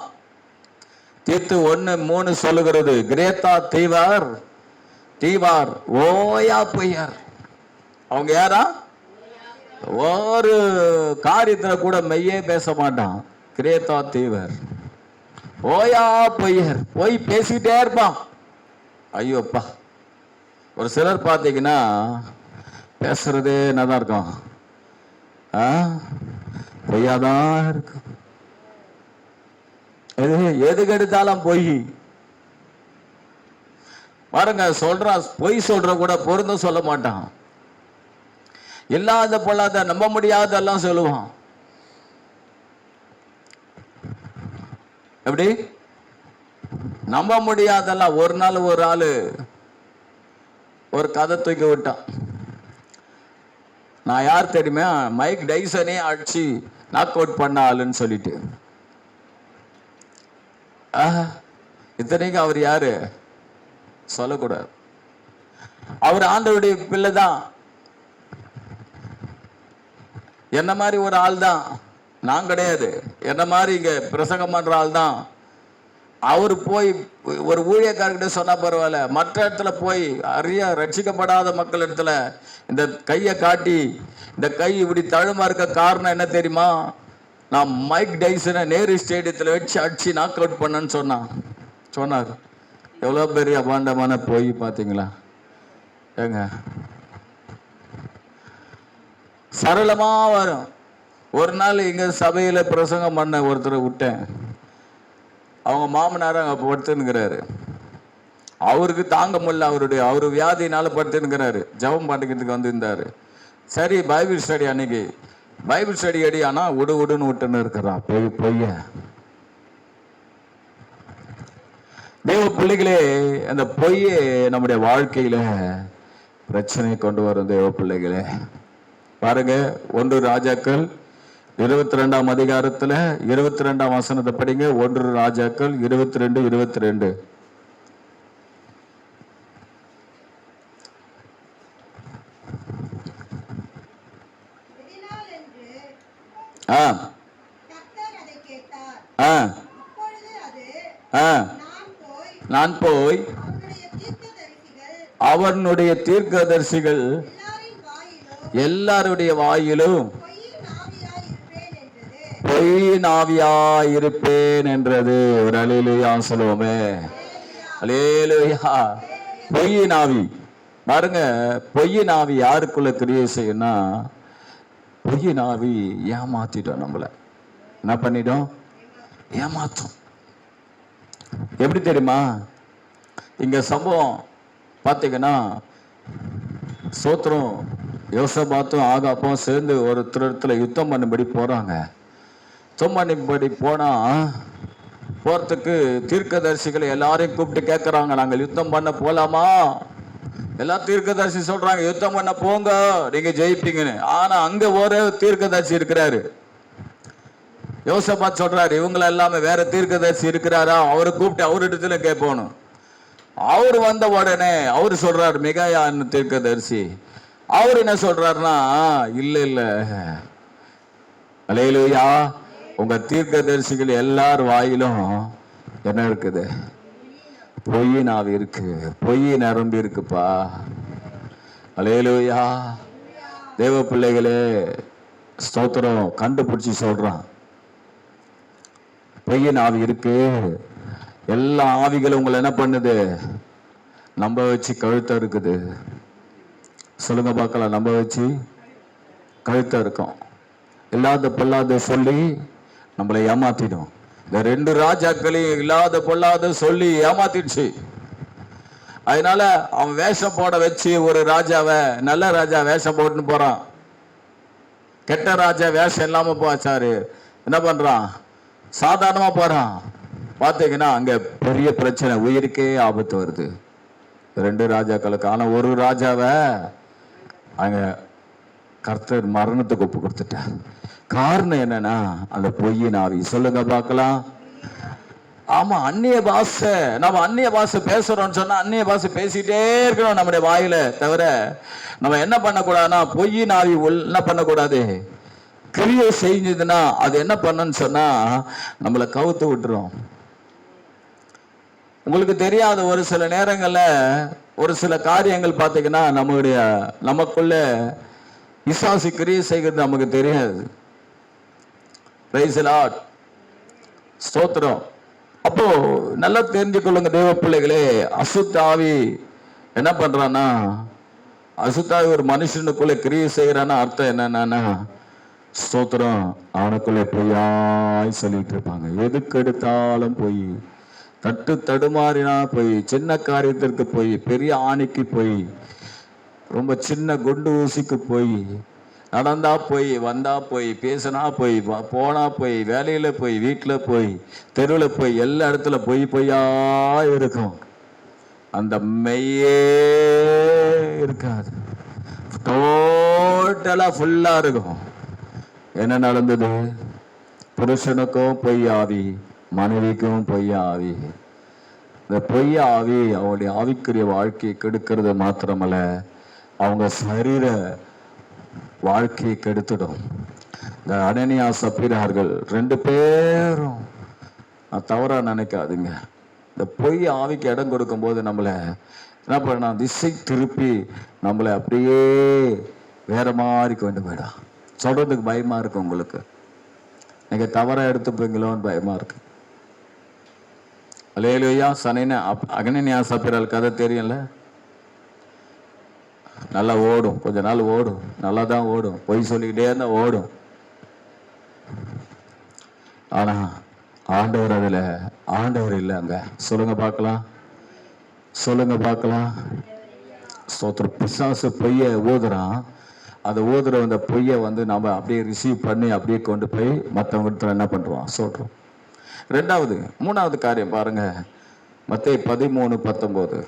தீத்து 1:3 சொல்லுகிறது, கிரேத்தா தீவார் தீவார் ஓயா பொய்யார். அவங்க யாரா? ஒரு காரியத்துல கூட மெய்யே பேச மாட்டான். கிரேத்தா தீவர், ஓயா பொய்யர். பொய் பேசிக்கிட்டே இருப்பான். ஐயோப்பா, ஒரு சிலர் பார்த்தீங்கன்னா பேசுறதே என்னதான் இருக்கும், பொய்யாதான் இருக்கு. எதுக்கு எடுத்தாலும் பொய். பாருங்க, சொல்றான், பொய் சொல்ற கூட பொருந்தும் சொல்ல மாட்டான். இல்லாத பொல்லாத நம்ப முடியாதெல்லாம் சொல்லுவான். எப்படி நம்ப முடியாதெல்லாம். ஒரு நாள் ஒரு ஆளு ஒரு கதை தூக்கி விட்டான். நான் யார் தெரியுமா? மைக் டைசனே அடிச்சு நாக் அவுட் பண்ண ஆளுன்னு சொல்லிட்டு. இத்தனைக்கு அவர் யாரு சொல்லக்கூடாது. அவர் ஆண்டவருடைய பிள்ளை தான். என்ன மாதிரி ஒரு ஆள் தான், நான் கிடையாது. என்ன மாதிரி இங்க பிரசங்கம் பண்ற ஆள் தான். அவர் போய் ஒரு ஊழியக்காரர்கிட்ட சொன்னா பரவாயில்ல, மற்ற இடத்துல போய் ரட்சிக்கப்படாத மக்கள் இடத்துல இந்த கையை காட்டி, இந்த கை இப்படி தழுமா இருக்க காரணம் என்ன தெரியுமா? நான் மைக் டைசனை நேரு ஸ்டேடியத்தில் வச்சு அடிச்சு நாக் அவுட் பண்ணேன்னு சொன்னார். எவ்வளோ பெரிய அபாண்டமான போய் பார்த்தீங்களா? ஏங்க, சரளமா வரும். ஒரு நாள் இங்க சபையில பிரசங்கம் பண்ண ஒருத்தரை விட்டேன். அவங்க மாமனார் அங்கே படுத்துன்னுக்கிறாரு. அவருக்கு தாங்க முடியல, அவரு வியாதினால படுத்துக்கிறாரு, ஜெபம் பண்ணிக்கிறதுக்கு வந்திருந்தாரு. சரி பைபிள் ஸ்டடி, அன்னைக்கு பைபிள் ஸ்டடி அடி, ஆனா விடுன்னு விட்டுன்னு இருக்கிறான் பொய்ய. தேவ பிள்ளைகளே, அந்த பொய்யே நம்முடைய வாழ்க்கையில பிரச்சனை கொண்டு வரும். தேவ பிள்ளைகளே பாருங்க, 1 ராஜாக்கள் 22ஆம் அதிகாரத்துல 22ஆம் வசனத்தை படிங்க. 1 ராஜாக்கள் 22:22. நான் போய் அவனுடைய தீர்க்கதரிசிகள் எல்லாருடைய வாயிலும் பொய்யின் ஆவியாயிருப்பேன் என்றது. ஒரு அல்லேலூயா சொல்லுவோமே. அல்லேலூயா. பொய்யின் ஆவி பாருங்க, பொய்யின் ஆவி யாருக்குள்ள கிரியை செய்யும்னா, பொய்யின் ஆவி ஏமாத்திட்டோம். நம்மள என்ன பண்ணிட்டோம்? ஏமாத்தோம். எப்படி தெரியுமா? இங்க சம்பவம் பார்த்தீங்கன்னா, சோத்திரம் யோசபாத்தும் ஆகாப்பும் சேர்ந்து ஒரு இடத்துல யுத்தம் பண்ணும்படி போறாங்க. யுத்தம் பண்ணும்படி போறதுக்கு தீர்க்கதரிசிகளை எல்லாரையும் கூப்பிட்டு கேட்கறாங்க, நாங்கள் யுத்தம் பண்ண போலாமா? எல்லா தீர்க்கதரிசி சொல்றாங்க, யுத்தம் பண்ண போங்க, நீங்க ஜெயிப்பீங்கன்னு. ஆனா அங்க ஒரு தீர்க்கதரிசி இருக்கிறாரு. யோசபாத் சொல்றாரு, இவங்கள எல்லாமே வேற தீர்க்கதரிசி இருக்கிறாரா, அவரை கூப்பிட்டு அவரிடத்துல கேட்போம். அவரு வந்த உடனே அவரு சொல்றாரு, மிகாயான்னு தீர்க்கதரிசி. அவர் என்ன சொல்றாருன்னா, இல்ல அல்லேலூயா, உங்க தீர்க்கதரிசிகள் எல்லார் வாயிலும் என்ன இருக்குது? பொய்யின் ஆவி இருக்கு, பொய் நரம்பு இருக்குப்பா. அல்லேலூயா. தேவ பிள்ளைகளே ஸ்தோத்திரம், கண்டுபிடிச்சு சொல்றான், பொய்யின் ஆவி இருக்கு. எல்லா ஆவிகளும் உங்களை என்ன பண்ணுது? நம்ப வச்சு கழுத்த இருக்குது. சொல்லுங்க பார்க்கலாம், நம்ப வச்சு கழுத்த இருக்கும். இல்லாத பொல்லாத சொல்லி நம்மளை ஏமாத்திடும். இந்த 2 ராஜாக்களையும் இல்லாத பொல்லாத சொல்லி ஏமாத்திடுச்சு. அதனால அவன் வேஷம் போட வச்சு ஒரு ராஜாவை, நல்ல ராஜா வேஷம் போட்டுன்னு போறான். கெட்ட ராஜா வேஷம் இல்லாம போச்சாரு, என்ன பண்றான்? சாதாரணமா போறான். பார்த்தீங்கன்னா அங்க பெரிய பிரச்சனை, உயிருக்கே ஆபத்து வருது 2 ராஜாக்களுக்கு. ஆனா ஒரு ராஜாவை அங்க கர்த்தர் மரணத்துக்கு ஒப்பு கொடுத்துட்டார். காரணம் என்னன்னா, அந்த பொய்யின் ஆவி. சொல்லுங்க பார்க்கலாம். ஆமா, அந்நிய பாஷை. நம்ம அந்நிய பாஷை பேசுறோம்னு சொன்னா அந்நிய பாஷை பேசிட்டே இருக்கணும் நம்முடைய வாயில. தவிர நம்ம என்ன பண்ணக்கூடாதுன்னா, பொய்யின் ஆவி என்ன பண்ணக்கூடாது? கிரியை செஞ்சதுன்னா அது என்ன பண்ணுன்னு சொன்னா நம்மளை கவுத்து விட்டுரும். உங்களுக்கு தெரியாத ஒரு சில நேரங்கள்ல ஒரு சில காரியங்கள் பார்த்தீங்கன்னா, நமக்குள்ள விசுவாசி கிரியை செய்கிறது நமக்கு தெரியாது. Praise the Lord. ஸ்தோத்திரம். அப்போ நல்லா தெரிஞ்சுக்கொள்ளுங்க தேவ பிள்ளைகளே, அசுத்த ஆவி என்ன பண்றான்னா, அசுத்த ஆவி ஒரு மனுஷனுக்குள்ள கிரியை செய்யறான்னா அர்த்தம் என்னன்னா, ஸ்தோத்திரம், அவனுக்குள்ள பொய்யாய் சொல்லிட்டு இருப்பாங்க. எதுக்கு எடுத்தாலும் போய், தடுமாறினா போய், சின்ன காரியத்திற்கு போய், பெரிய ஆணிக்கு போய், ரொம்ப சின்ன குண்டு ஊசிக்கு போய், நடந்தா போய், வந்தா போய், பேசினா போய், போனா போய், வேலையில போய், வீட்டில் போய், தெருவில் போய், எல்லா இடத்துல பொய்யா இருக்கும். அந்த மெய்யே இருக்காது, டோட்டலா ஃபுல்லா இருக்கும். என்ன நடந்தது? புருஷனுக்கும் பொய் ஆவி, மனைவிக்கும் பொய் ஆவி. இந்த பொய் ஆவி அவங்களுடைய ஆவிக்குரிய வாழ்க்கையை கெடுக்கிறது மாத்திரமல்ல, அவங்க சரீர வாழ்க்கையை கெடுத்துடும். இந்த அனனியா சப்பீரார்கள் 2 பேரும் தவறா நினைக்காதுங்க. இந்த பொய் ஆவிக்கு இடம் கொடுக்கும் போது நம்மளை என்ன பண்ணா, திசை திருப்பி நம்மளை அப்படியே வேற மாதிரி கொண்டு போயிடும். சொல்றதுக்கு பயமா இருக்கு உங்களுக்கு. நீங்க தவறா எடுத்துப்பீங்களோன்னு பயமா இருக்கு. அல்லேலூயா. அனனியா சப்பீரால் கதை தெரியல. நல்லா ஓடும், கொஞ்ச நாள் ஓடும், நல்லா தான் ஓடும், பொய் சொல்லிக்கிட்டே இருந்தா ஓடும். ஆனா ஆண்டவர் அதுல ஆண்டவர் இல்லை. அங்க சொல்லுங்க பார்க்கலாம். சொல்லுங்க பார்க்கலாம். ஸ்தோத்திரம். பிசாசு பொய்யை ஊதுறான். அந்த ஊதுற அந்த பொய்யை நாம அப்படியே ரிசீவ் பண்ணி அப்படியே கொண்டு போய் மற்றவங்க என்ன பண்றோம் சொல்றோம். மூணாவது காரியம் பாருங்க, மத்தேயு 13:19.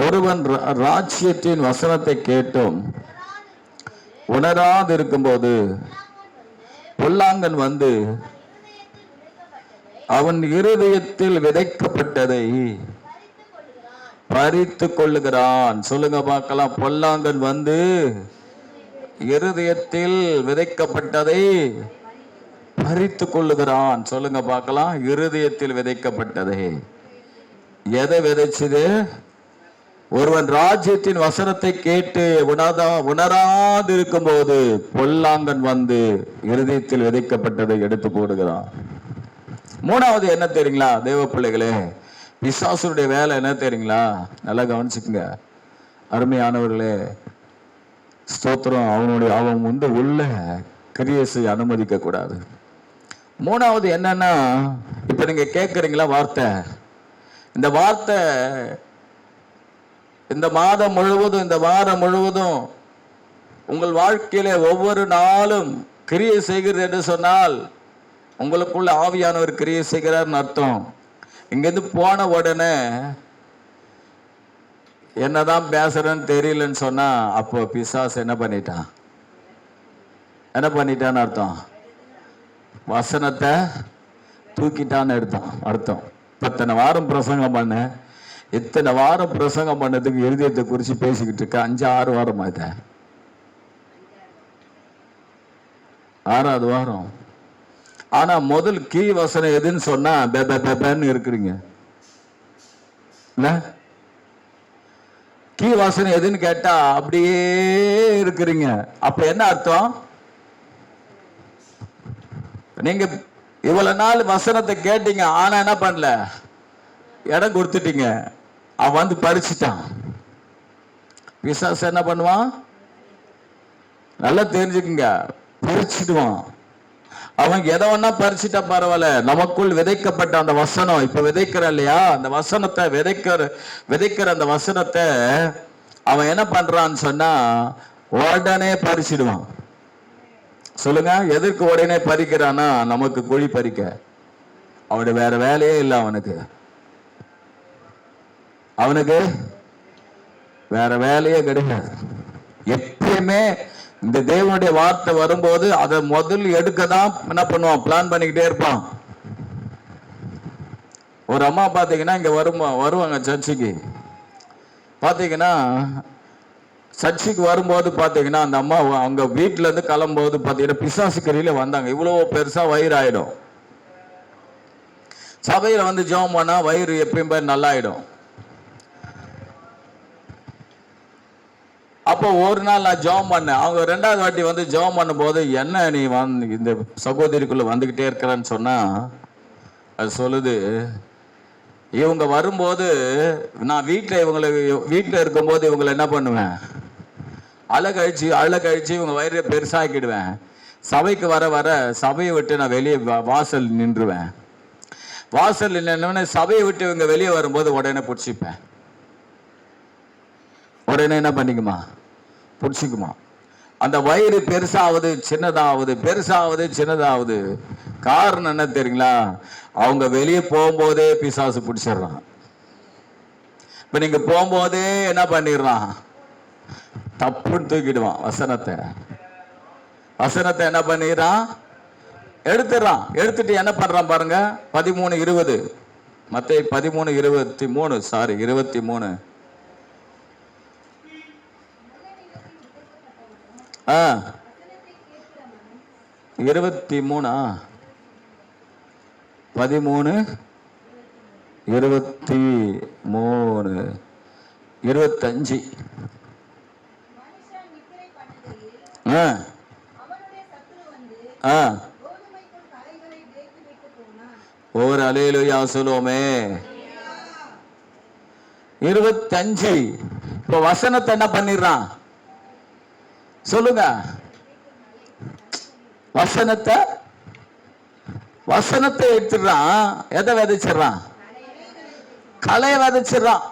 ஒருவன் ராஜ்யத்தின் வசனத்தை கேட்டும் உணராது இருக்கும்போது பொல்லாங்கன் அவன் இருதயத்தில் விதைக்கப்பட்டதை பறித்து கொள்ளுகிறான். சொல்லுங்க பார்க்கலாம். பொல்லாங்கன் இருதயத்தில் விதைக்கப்பட்டதை பறித்து கொள்ளுகிறான். சொல்லுங்க பார்க்கலாம். இருதயத்தில் விதைக்கப்பட்டதை எதை விதைச்சது? ஒருவன் ராஜ்யத்தின் வசனத்தை கேட்டு உணராது இருக்கும் போது பொல்லாங்கன் இருதயத்தில் விதைக்கப்பட்டதை எடுத்து போடுகிறான். மூணாவது என்ன தெரியுங்களா தேவ பிள்ளைகளே? பிசாசுடைய வேலை என்ன தெரியுங்களா? நல்லா கவனிச்சுக்குங்க அருமையானவர்களே. ஸ்தோத்திரம். அவன் உள்ள கிரியேசை அனுமதிக்க கூடாது. மூணாவது என்னன்னா, இப்ப நீங்க கேட்கறீங்களா வார்த்தை, இந்த வார்த்தை இந்த மாதம் முழுவதும் இந்த வாரம் முழுவதும் உங்கள் வாழ்க்கையில ஒவ்வொரு நாளும் கிரியை செய்கிறது என்று சொன்னால் உங்களுக்குள்ள ஆவியானவர் கிரியை செய்கிறார்னு அர்த்தம். இங்கிருந்து போன உடனே என்னதான் பேசுறேன்னு தெரியலன்னு சொன்னா அப்போ பிசாசு என்ன பண்ணிட்டான்னு அர்த்தம். வசனத்தை தூக்கிட்டான்னு அர்த்தம். இத்தனை வாரம் பிரசங்கம் பண்ண, இத்தனை வாரம் பிரசங்கம் பண்ணதுக்கு இருதயத்தை குறித்து பேசிக்கிட்டு இருக்க 5-6 வாரம் ஆயிட்ட. 6வது வாரம். ஆனா முதல் கீ வசனம் எதுன்னு சொன்னா பென்னு இருக்கிறீங்க. கீ வாசனை எதுன்னு கேட்டா அப்படியே இருக்கிறீங்க. அப்ப என்ன அர்த்தம்? நீங்க இவ்வளவு நாள் வசனத்தை கேட்டீங்க, ஆனா என்ன பண்ணல, இடம் கொடுத்துட்டீங்க. அவன் பறிச்சுட்டான். பிசாசு என்ன பண்ணுவான்? நல்லா தெரிஞ்சுக்குங்க, பறிச்சிடுவான். அவன் எதை ஒன்னா பறிச்சுட்டா பரவாயில்ல, நமக்குள் விதைக்கப்பட்ட அந்த வசனம் இப்ப விதைக்கிற இல்லையா, அந்த வசனத்தை விதைக்கிற அந்த வசனத்தை அவன் என்ன பண்றான்னு சொன்னா உடனே பறிச்சிடுவான். சொல்லுங்க, எதற்கு உடனே பறிக்கிறான்னா நமக்கு குழி பறிக்க. அவனுடைய வேற வேலையே இல்லை. அவனுக்கு வேற வேலையே கிடையாது. எப்பயுமே இந்த தேவனுடைய வார்த்தை வரும்போது அதை முதல் எடுக்க தான் என்ன பண்ணுவான், பிளான் பண்ணிக்கிட்டே இருப்பான். ஒரு அம்மா பாத்தீங்கன்னா இங்க வருவாங்க சர்ச்சுக்கு. பாத்தீங்கன்னா சர்ச்சுக்கு வரும்போது பாத்தீங்கன்னா அந்த அம்மா அவங்க வீட்டுல இருந்து கிளம்பும்போது பாத்தீங்கன்னா பிசாசு கரியில வந்தாங்க. இவ்வளவு பெருசா வயிறு ஆயிடும். சபையில ஜெபம் பண்ணா வயிறு எப்பயும் போய் நல்லா ஆயிடும். அப்போ ஒரு நாள் நான் ஜெபம் பண்ணேன். அவங்க 2வது வாட்டி ஜெபம் பண்ணும் போது, என்ன நீ இந்த சகோதரிக்குள்ள வந்துகிட்டே இருக்கிறன்னு சொன்னா அது சொல்லுது, இவங்க வரும்போது நான் வீட்டில் இருக்கும்போது இவங்களை என்ன பண்ணுவேன், அழகழிச்சு இவங்க வயிறு பெருசாக்கிடுவேன். சபைக்கு வர சபையை விட்டு நான் வெளியே வாசல் நின்றுவேன். வாசல் நின்று சபையை விட்டு இவங்க வெளியே வரும்போது உடனே பிடிச்சிப்பேன். உடனே என்ன பண்ணிக்குமா, பிடிச்சிக்குமா. அந்த வயிறு பெருசாவது சின்னதாவது. காரணம் என்ன தெரியுங்களா? அவங்க வெளியே போகும்போதே பிசாசு பிடிச்சிடுறான். இப்ப நீங்க போகும்போதே என்ன பண்ணிடுறான், தப்புன்னு தூக்கிடுவான். வசனத்தை என்ன பண்ணிடுறான், எடுத்துடுறான். எடுத்துட்டு என்ன பண்றான் பாருங்க. 13:20 மத்தேயு 13:23 23 23 25 ஒரு அல்லேலூயா சொல்லுவோமே. 25 இப்ப வசனத்தை என்ன பண்ணிடுறான் சொல்லுங்க. வசனத்தை வசனத்தை எடுத்துடுறான், எதை விதைச்சிடறான்? கலையை விதைச்சிடறான்.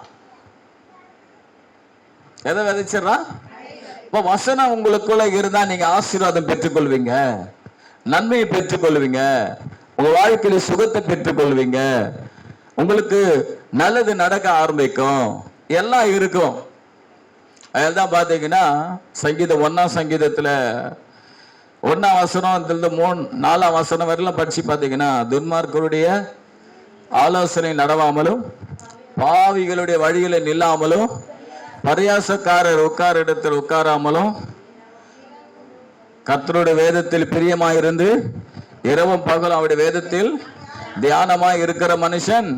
எதை விதைச்சிடறான்? இப்ப வசனம் உங்களுக்குள்ள இருந்தா நீங்க ஆசீர்வாதம் பெற்றுக்கொள்வீங்க, நன்மையை பெற்றுக்கொள்வீங்க, உங்க வாழ்க்கையில சுகத்தை பெற்றுக்கொள்வீங்க, உங்களுக்கு நல்லது நடக்க ஆரம்பிக்கும், எல்லாம் இருக்கும். அதுதான் பாத்தீங்கன்னா சங்கீதம் 1ஆம் சங்கீதத்துல 1ஆம் வசனம் 4ஆம் வசனம் வரையிலும் படிச்சு பாத்தீங்கன்னா, துன்மார்க்கருடைய ஆலோசனை நடவாமலும் பாவிகளுடைய வழிகளை நில்லாமலும் பரியாசக்காரர் உட்கார இடத்தில் உட்காராமலும் கர்த்தருடைய வேதத்தில் பிரியமாயிருந்து இரவும் பகலும் அவருடைய வேதத்தில் தியானமாய் இருக்கிற மனுஷன்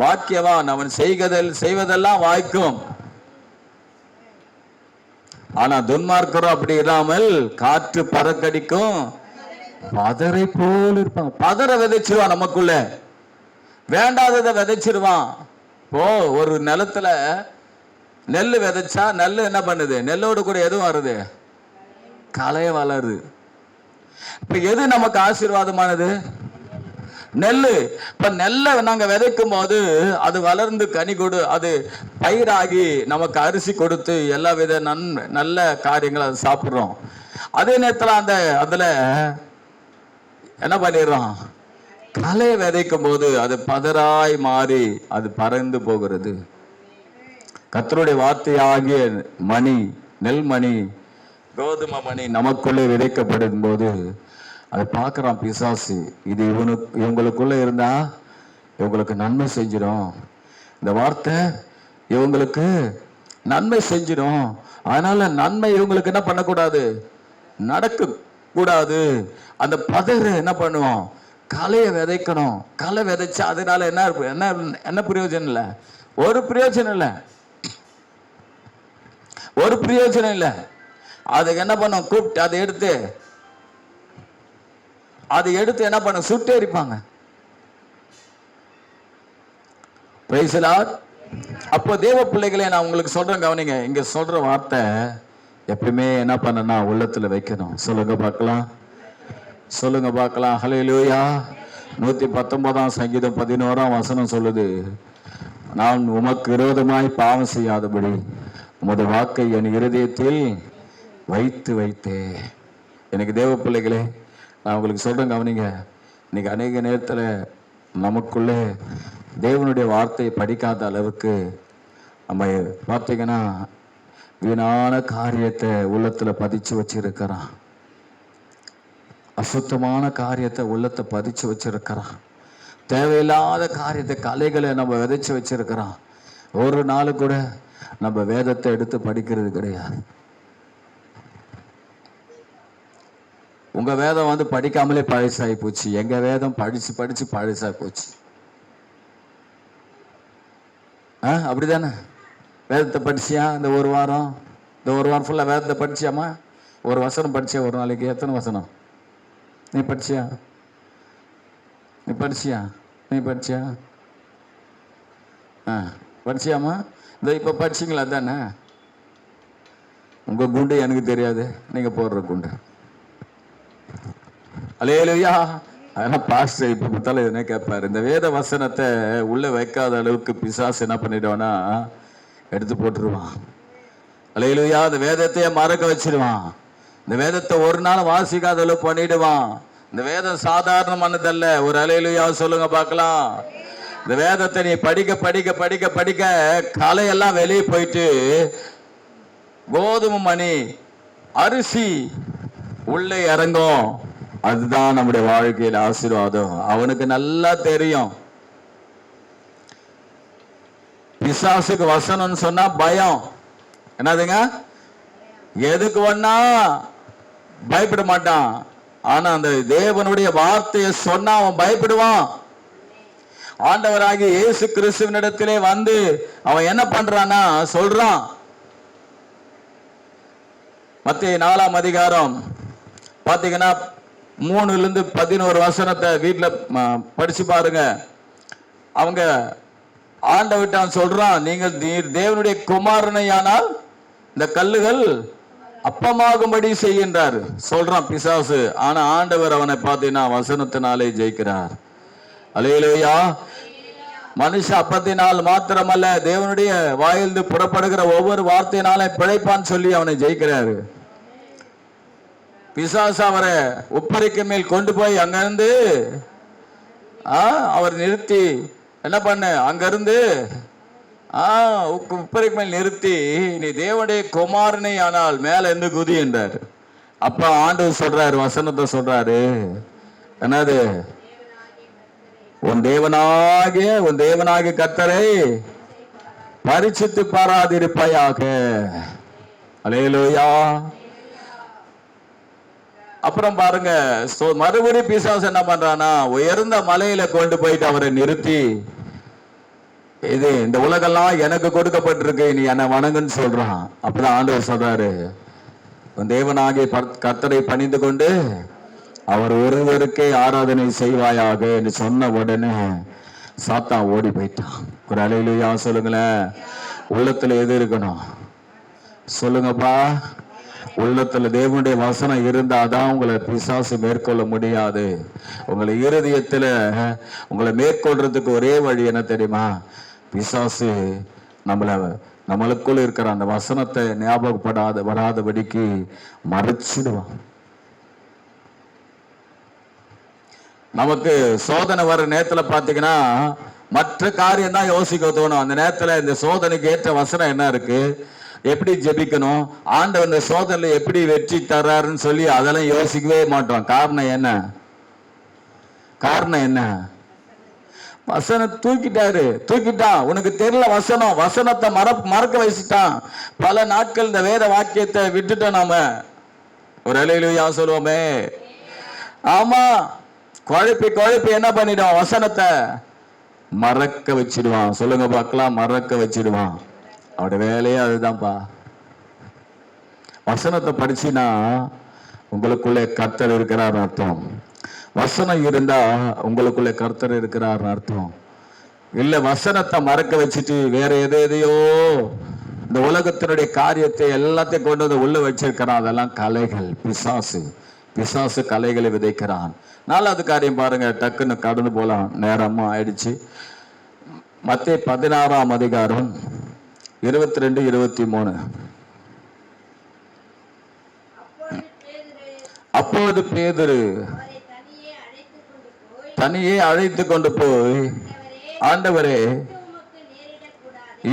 பாக்கியவான், அவன் செய்வதெல்லாம் வாய்க்கும். ஆனா துன்மார்க்கரும் அப்படி இல்லாமல் காற்று பறக்கடிக்கும் பதரை போல் இருப்பாங்க. பதற விதைச்சிருவான், நமக்குள்ள வேண்டாததை விதைச்சிருவான். இப்போ ஒரு நிலத்துல நெல் விதைச்சா நெல் என்ன பண்ணுது? நெல்லோடு கூட எதுவும் வருது? களை வளருது. இப்ப எது நமக்கு ஆசீர்வாதமானது? நெல்லு. இப்ப நெல்லை நாங்க விதைக்கும் போது அது வளர்ந்து கனி கொடு, அது பயிராகி நமக்கு அரிசி கொடுத்து எல்லா வித நல்ல காரியங்களை அதை சாப்பிட்றோம். அதே நேரத்தில் அதுல என்ன பண்ணிடுறோம்? கலையை விதைக்கும் போது அது பதராய் மாறி அது பறந்து போகிறது. கர்த்தருடைய வார்த்தையாகிய மணி, நெல்மணி, கோதுமை மணி நமக்குள்ளே விதைக்கப்படும் போது அதை பார்க்குறான் பிசாசு. இது இவங்களுக்குள்ள இருந்தா இவங்களுக்கு நன்மை செஞ்சிடும், இந்த வார்த்தை இவங்களுக்கு நன்மை செஞ்சிடும், அதனால நன்மை இவங்களுக்கு என்ன பண்ணக்கூடாது? நடக்க கூடாது. அந்த பதறு என்ன பண்ணுவோம்? கலையை விதைக்கணும். களை விதைச்சா அதனால என்ன என்ன என்ன பிரயோஜனம் இல்லை? ஒரு பிரயோஜனம் இல்லை, ஒரு பிரயோஜனம் இல்லை. அதுக்கு என்ன பண்ணும்? கூப்பிட்டு அதை எடுத்து என்ன பண்ண? சுட்டு எரிப்பாங்க. Praise the Lord. அப்போ தேவ பிள்ளைகளே, நான் உங்களுக்கு சொல்றேன், கவனிங்க. இங்க சொல்ற வார்த்தை எப்பயுமே என்ன பண்ணனா உள்ளத்துல வைக்கணும். சொல்லுங்க பார்க்கலாம், சொல்லுங்க பார்க்கலாம். ஹல்லேலூயா. 119ஆம் சங்கீதம் 11ஆம் வசனம் சொல்லுது, நான் உமக்கு விரோதமாய் பாவம் செய்யாதபடி உமது வாக்கை என் இருதயத்தில் வைத்து வைத்தே. எனக்கு தேவ பிள்ளைகளே, நான் உங்களுக்கு சொல்றேன், கவனிங்க. இன்னைக்கு அநேக நேரத்தில் நமக்குள்ளே தேவனுடைய வார்த்தையை படிக்காத அளவுக்கு நம்ம பார்த்தீங்கன்னா வீணான காரியத்தை உள்ளத்துல பதிச்சு வச்சிருக்கிறான், அசுத்தமான காரியத்தை உள்ளத்தை பதிச்சு வச்சிருக்கிறான், தேவையில்லாத காரியத்தை கலைகளை நம்ம விதைச்சு வச்சிருக்கிறான். ஒரு நாள் கூட நம்ம வேதத்தை எடுத்து படிக்கிறது கிடையாது. உங்க வேதம் படிக்காமலே பழசாகி போச்சு, எங்க வேதம் படிச்சு படிச்சு பழசாகி போச்சு. அப்படிதானே? வேதத்தை படிச்சியா? இந்த ஒரு வாரம் ஃபுல்லா வேதத்தை படிச்சியாமா? ஒரு வசனம் படிச்சியா? ஒரு நாளைக்கு எத்தனை வசனம் நீ படிச்சியா? படிச்சியாமா? இந்த இப்ப படிச்சிங்களா? தானே உங்க குண்டு எனக்கு தெரியாது, நீங்க போடுற குண்டு. அல்லேலூயா. அதெல்லாம் பாஸ்டர் இப்ப பார்த்தாலும் எதுனா கேட்பாரு. இந்த வேத வசனத்தை உள்ள வைக்காத அளவுக்கு பிசாசு என்ன பண்ணிடுவானா எடுத்து போட்டுருவான். அல்லேலூயா. இந்த வேதத்தையே மறக்க வச்சிருவான். இந்த வேதத்தை ஒரு நாள் வாசிக்காத அளவுக்கு பண்ணிடுவான். இந்த வேதம் சாதாரணமானதல்ல. ஒரு அல்லேலூயா சொல்லுங்க பார்க்கலாம். இந்த வேதத்தை நீ படிக்க படிக்க படிக்க படிக்க கலையெல்லாம் வெளியே போயிட்டு கோதுமை மணி, அரிசி உள்ளே இறங்கும். அதுதான் நம்முடைய வாழ்க்கையில் ஆசீர்வாதம். அவனுக்கு நல்லா தெரியும். பிசாசுக்கு வசனம் சொன்னா பயம். என்னதுங்க? எதுக்கு ஒன்னா பயப்பட மாட்டான். ஆனா அந்த தேவனுடைய வார்த்தையை சொன்னா அவன் பயப்படுவான். ஆண்டவராகிய இயேசு கிறிஸ்துவினிடத்திலே வந்து அவன் என்ன பண்றான்னா சொல்றான். மத்தேயு 4ஆம் அதிகாரம் பாத்தீங்கன்னா 3லிருந்து 11 வசனத்தை வீட்டுல படிச்சு பாருங்க. அவங்க ஆண்டவர்ட்ட சொல்றான், நீங்கள் தேவனுடைய குமாரனையானால் இந்த கல்லுகள் அப்பமாகும்படி செய்கின்றார் சொல்றான் பிசாசு. ஆனா ஆண்டவர் அவனை பார்த்தீங்கன்னா வசனத்தினாலே ஜெயிக்கிறார். அல்லேலூயா. மனுஷ அப்பத்தினால் மாத்திரமல்ல, தேவனுடைய வாயிலிருந்து புறப்படுகிற ஒவ்வொரு வார்த்தையினாலே பிழைப்பான்னு சொல்லி அவனை ஜெயிக்கிறாரு. பிசாசு அவரை உப்பரிக்கு மேல் கொண்டு போய் அங்கிருந்து அவர் நிறுத்தி என்ன பண்ண, அங்கிருந்து உப்பரிக்கு மேல் நிறுத்தி, நீ தேவனுடைய குமாரனை ஆனால் மேல இருந்து குதி என்றார். அப்ப ஆண்டவர் சொல்றாரு, வசனத்தை சொல்றாரு, என்னது, உன் தேவனாகிய கர்த்தரை பரிசுத்து பாராதிருப்பாயாக. அல்லேலூயா. அப்புறம் பாருங்க, மறுபடியும் பிசாசு என்ன பண்றானா, உயர்ந்த மலையில கொண்டு போயிட்டு அவரை நிறுத்தி, இது இந்த உலகெல்லாம் எனக்கு கொடுக்கப்பட்டிருக்கு, நீ என்னை வணங்குன்னு சொல்றான். அப்பதான் ஆண்டவர் சொல்றாரு, உன் தேவனாகிய கர்த்தரை பணிந்து கொண்டு அவர் ஒருவருக்கே ஆராதனை செய்வாயாக என்று சொன்ன உடனே சாத்தான் ஓடி போயிட்டான். ஒரு அல்லேலூயா சொல்லுங்களேன். உள்ளத்துல எது இருக்கணும் சொல்லுங்கப்பா. உள்ளத்துல தேவனுடைய வசனம் இருந்தாதான் உங்களை பிசாசு மேற்கொள்ள முடியாது. உங்களை இருதயத்துல உங்களை மேற்கொள்றதுக்கு ஒரே வழி என்ன தெரியுமா? பிசாசு நம்மளுக்குள்ள இருக்கிற அந்த வசனத்தை வராதபடிக்கு மறைச்சிடுவான். நமக்கு சோதனை வர நேரத்துல பாத்தீங்கன்னா மற்ற காரியம் தான் யோசிக்க தோணும். அந்த நேரத்துல இந்த சோதனைக்கு ஏற்ற வசனம் என்ன இருக்கு, எப்படி ஜெபிக்கணும், ஆண்டவர் இந்த சோதனையில எப்படி வெற்றி தர்றாருன்னு சொல்லி அதெல்லாம் யோசிக்கவே மாட்டோம். காரணம் என்ன? வசனம் தூக்கிட்டான். உனக்கு தெரியல வசனத்தை மறக்க வச்சுட்டான். பல நாட்கள் இந்த வேத வாக்கியத்தை விட்டுட்டோம் நாம. ஒரு அல்லேலூயா சொல்லுவோமே. ஆமா, குழப்பி என்ன பண்ணிடுவான், வசனத்தை மறக்க வச்சிடுவான். சொல்லுங்க பார்க்கலாம், மறக்க வச்சிடுவான். அவருடைய வேலையே அதுதான்ப்பா. வசனத்தை படிச்சினா உங்களுக்குள்ளே கர்த்தர் இருக்கிறார் அர்த்தம். வசனம் இருந்தா உங்களுக்குள்ளே கர்த்தர் இருக்கிறார் அர்த்தம். இல்ல வசனத்தை மறக்க வச்சுட்டு வேற எதையோ இந்த உலகத்தினுடைய காரியத்தை எல்லாத்தையும் கொண்டு வந்து உள்ள வச்சிருக்கிறான். அதெல்லாம் கலைகள். பிசாசு கலைகளை விதைக்கிறான். நாலாவது காரியம் பாருங்க, டக்குன்னு கடந்து போலாம், நேரமா ஆயிடுச்சு. மத்தேயு 16ஆம் அதிகாரம் 22, 23. அப்போது பேதுரு தனியே அழைத்து கொண்டு போய், ஆண்டவரே,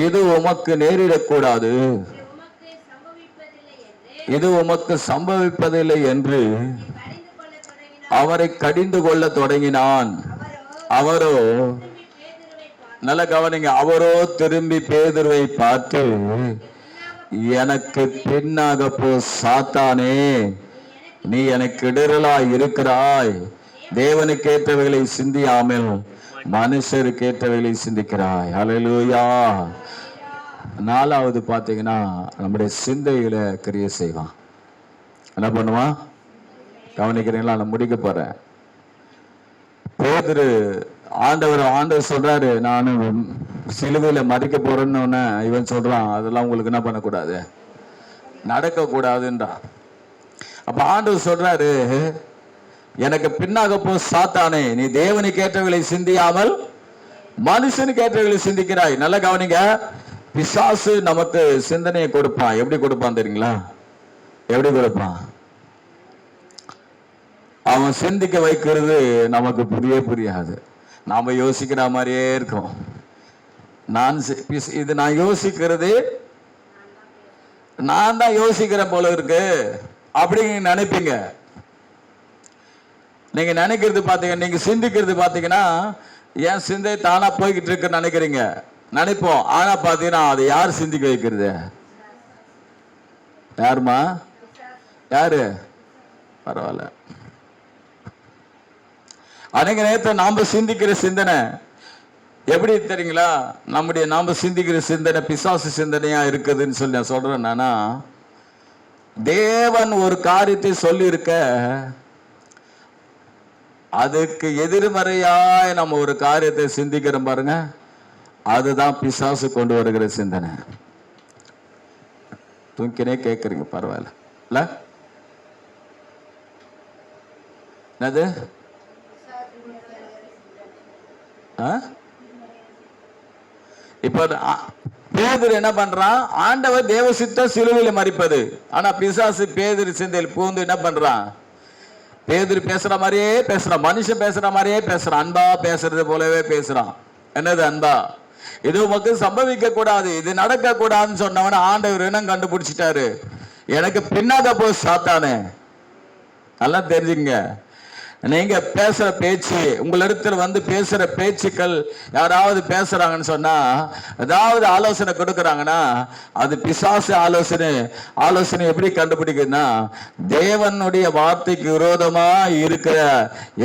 இது உமக்கு நேரிடக்கூடாது, இது உமக்கு சம்பவிப்பதில்லை என்று அவரை கடிந்து கொள்ள தொடங்கினான். அவரோ, நல்ல கவனிங்க, அவரோ திரும்பி பேதுருவை பார்த்து, எனக்கு பின்னாக போ சாத்தானே, நீ எனக்கு இடரலாய் இருக்கிறாய். தேவனுக்கேற்றவைகளை சிந்தியாமல் மனுஷருக்கேற்றவைகளை சிந்திக்கிறாய். அல்லேலூயா. நாலாவது பார்த்தீங்கன்னா, நம்முடைய சிந்தையில கிரியை செய்வான். என்ன பண்ணுவான் கவனிக்கிறீங்களா? நான் முடிக்க போறேன். பேதுரு ஆண்டவர் சொல்றாரு, நானும் சிலுவையில மறிக்க போறேன்னு இவன் சொல்றான், அதெல்லாம் உங்களுக்கு என்ன பண்ணக்கூடாது, நடக்க கூடாதுன்றான். அப்ப ஆண்டவர் சொல்றாரு, எனக்கு பின்னாக போ சாத்தானே, நீ தேவனுக்கு ஏற்றவைகளை சிந்தியாமல் மனுஷனுக்கு ஏற்றவைகளை சிந்திக்கிறாய். நல்லா கவனிங்க. பிசாசு நமக்கு சிந்தனையை கொடுப்பான். எப்படி கொடுப்பான் தெரியுங்களா? எப்படி கொடுப்பான்? அவன் சிந்திக்க வைக்கிறது நமக்கு புரியாது. நாம யோசிக்கிற மாதிரியே இருக்கும். நான் யோசிக்கிறது, நான் தான் யோசிக்கிறேன் போல இருக்கு அப்படின்னு நினைப்பீங்க. நீங்க நினைக்கிறது பாத்தீங்க, நீங்க சிந்திக்கிறது பாத்தீங்கன்னா, என் சிந்தை தானா போய்கிட்டு இருக்குன்னு நினைக்கிறீங்க, நினைப்போம். ஆனா பாத்தீங்கன்னா அதை யார் சிந்திக்க வைக்கிறது? யாருமா? யாரு? பரவாயில்ல. அநேக நேரத்தை நாம சிந்திக்கிற சிந்தனை எப்படி தெரியுங்களா? நாம சிந்திக்கிற சிந்தனை பிசாசு சிந்தனையா இருக்குதுன்னு சொல்லி நான் சொல்றேன். நானா தேவன் ஒரு காரியத்தை சொல்லி இருக்க, அதுக்கு எதிர்மறையாய் நம்ம ஒரு காரியத்தை சிந்திக்கிறோம் பாருங்க, அதுதான் பிசாசு கொண்டு வருகிற சிந்தனை. தூக்கினே கேட்குறீங்க, பரவாயில்ல. என்னது? இப்ப பேதுரு என்ன பண்றான்? ஆண்டவர் தேவசித்த சிலுவையில் மரிப்பது. ஆனா பிசாசு பேதுரு சிந்தையில் பூந்து என்ன பண்றான்? பேதுரு பேசுற மாதிரியே பேசுறான், மனுஷன் பேசுற மாதிரியே பேசுறான், அன்பா பேசுறது போலவே பேசுறான். என்னது அன்பா? இது உமக்கு சம்பவிக்க கூடாது, இது நடக்க கூடாதுன்னு சொன்னவன ஆண்டவர் இனம் கண்டுபிடிச்சிட்டாரு. எனக்கு பின்னாக போய் சாத்தானே. நல்லா தெரிஞ்சுங்க, நீங்க பேசுற பேச்சு, உங்களிடத்துல வந்து பேசுற பேச்சுக்கள் யாராவது பேசுறாங்கன்னு சொன்னா, ஏதாவது ஆலோசனை கொடுக்கறாங்கன்னா அது பிசாசு ஆலோசனை எப்படி கண்டுபிடிக்குதுன்னா, தேவனுடைய வார்த்தைக்கு விரோதமா இருக்கிற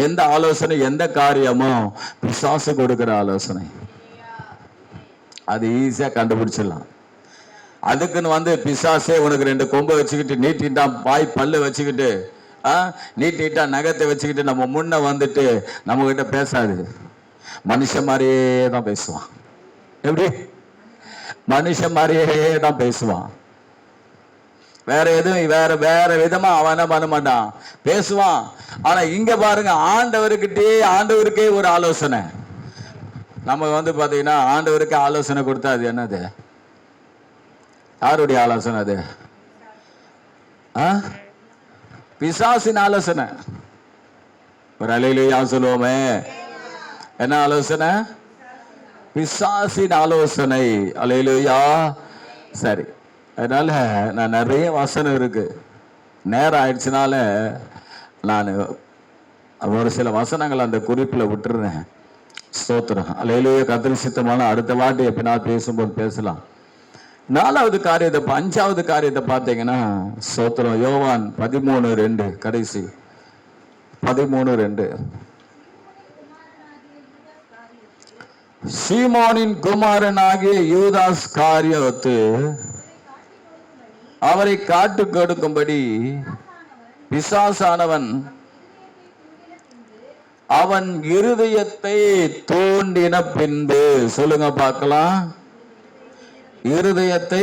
எந்த ஆலோசனை, எந்த காரியமும் பிசாசு கொடுக்கிற ஆலோசனை, அது ஈஸியா கண்டுபிடிச்சிடலாம். அதுக்குன்னு வந்து பிசாசே உனக்கு 2 கொம்பை வச்சுக்கிட்டு, நீட்டின்டா வாய் பல்லு வச்சுக்கிட்டு, நீட்டா நகத்தை வச்சுக்கிட்டு நம்ம முன்ன வந்துட்டு நம்ம கிட்ட பேசாது. மனுஷன் மாதிரியே தான் பேசுவான். எப்படி? மனுஷன் மாதிரியே தான் பேசுவான். வேற எதுவும் வேற விதமா அவன் என்ன பண்ண மாட்டான், பேசுவான். ஆனா இங்க பாருங்க, ஆண்டவருக்கே ஒரு ஆலோசனை. நம்ம வந்து பாத்தீங்கன்னா ஆண்டவருக்கு ஆலோசனை கொடுத்தா அது என்னது? யாருடைய ஆலோசனை அது? பிசாசின் ஆலோசனை. ஒரு அல்லேலூயா சொல்லுவோமே. என்ன ஆலோசனை? பிசாசின் ஆலோசனை. அல்லேலூயா. சரி, அதனால நான் நிறைய வசனம் இருக்கு, நேரம் ஆயிடுச்சுனால நான் ஒரு சில வசனங்கள் அந்த குறிப்பில் விட்டுறேன். ஸ்தோத்திரம். அல்லேலூயா. கர்த்தர் சித்தமான அடுத்த வாட்டி எப்ப பேசும்போது பேசலாம். 4வது காரியத்தை, 5வது காரியத்தை பார்த்தீங்கன்னா, ஸ்தோத்திரம், யோவான் 13:2 கடைசி 13:2. சீமோனின் குமாரனாகிய யூதாஸ் காரியத்து அவரை காட்டு கொடுக்கும்படி பிசாசானவன் அவன் இருதயத்தை தூண்டின பின்பு, சொல்லுங்க பார்க்கலாம், இருதயத்தை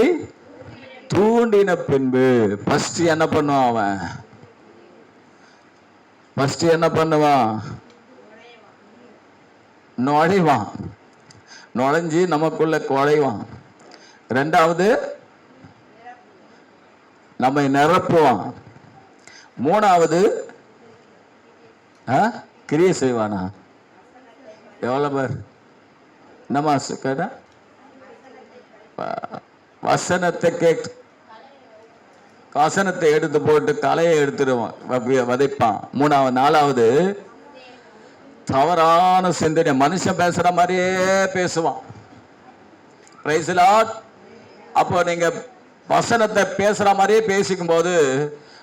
தூண்டின பின்பு ஃபர்ஸ்ட் என்ன பண்ணுவான்? அவன் ஃபர்ஸ்ட் என்ன பண்ணுவான்? நுழைவான். நுழைஞ்சி நமக்குள்ள குழைவான். 2வது நம்மை நிரப்புவான். 3வது கிரியை செய்வானா? எவ்வளவு பேர் என்னமா கேட்டா? வசனத்தை எடுத்து போட்டு கலையை எடுத்துருவான், வதைப்பான். 4வது தவறான சிந்தனை, மனுஷன் பேசுற மாதிரியே பேசுவான். Praise the Lord. அப்போ நீங்க வசனத்தை பேசுற மாதிரியே பேசிக்கும் போது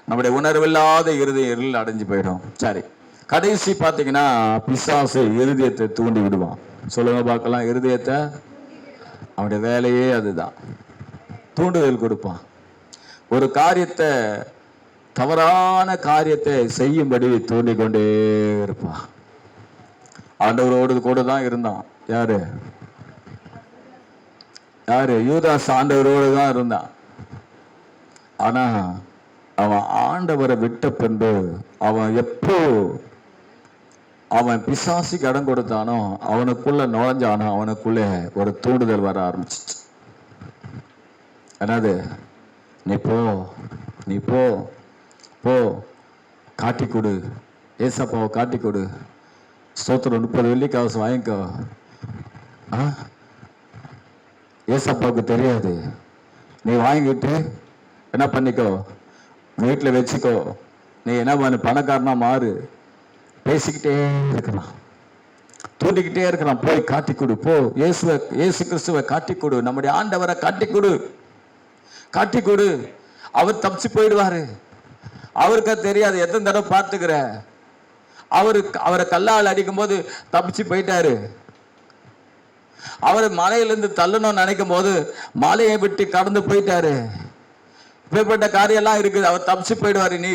நம்முடைய உணர்வில்லாத இருதயம் அடைஞ்சு போயிடும். சரி, கடைசி பார்த்தீங்கன்னா பிசாசு இருதயத்தை தூண்டி விடுவான். சொல்லுங்க பார்க்கலாம். இருதயத்தை, அவனுடைய வேலையே அதுதான், தூண்டுதல் கொடுப்பான். ஒரு காரியத்தை, தவறான காரியத்தை செய்யும்படி தூண்டி கொண்டே இருப்பான். ஆண்டவரோடு கூட தான் இருந்தான். யாரு? யூதாஸ் ஆண்டவரோடு தான் இருந்தான். ஆனா அவன் ஆண்டவரை விட்ட பின்பு அவன் பிசாசுக்கு இடம் கொடுத்தானோ, அவனுக்குள்ள நுழைஞ்சானோ, அவனுக்குள்ள ஒரு தூண்டுதல் வர ஆரம்பிச்சிச்சு. என்னது? நீ போ காட்டி கொடு, ஏசப்பாவை காட்டி கொடு, ஸ்தோத்திரம், 30 வெள்ளிக்காசு வாங்கிக்கோ. ஏசப்பாவுக்கு தெரியாது, நீ வாங்கிட்டு என்ன பண்ணிக்கோ, வீட்டில் வச்சுக்கோ, நீ என்ன பண்ணு, பணக்காரனா மாறு. பேசிக்கிட்டே இருக்கலாம், தூண்டிக்கிட்டே இருக்கலாம். போய் காட்டி கொடு, போ இயேசு கிறிஸ்துவை காட்டி கொடு, நம்முடைய ஆண்டவரை காட்டி கொடு. அவர் தப்பிச்சு போயிடுவாரு. அவருக்கு தெரியாது, எத்தனை தடவை பார்த்துக்கிற. அவரை கல்லால் அடிக்கும் போது தப்பிச்சு போயிட்டாரு. அவரை மலையிலிருந்து தள்ளணும்னு நினைக்கும் போது மலையை விட்டு கடந்து போயிட்டாரு. இப்படிப்பட்ட காரியெல்லாம் இருக்குது. அவர் தப்பிச்சு போயிடுவாரு. நீ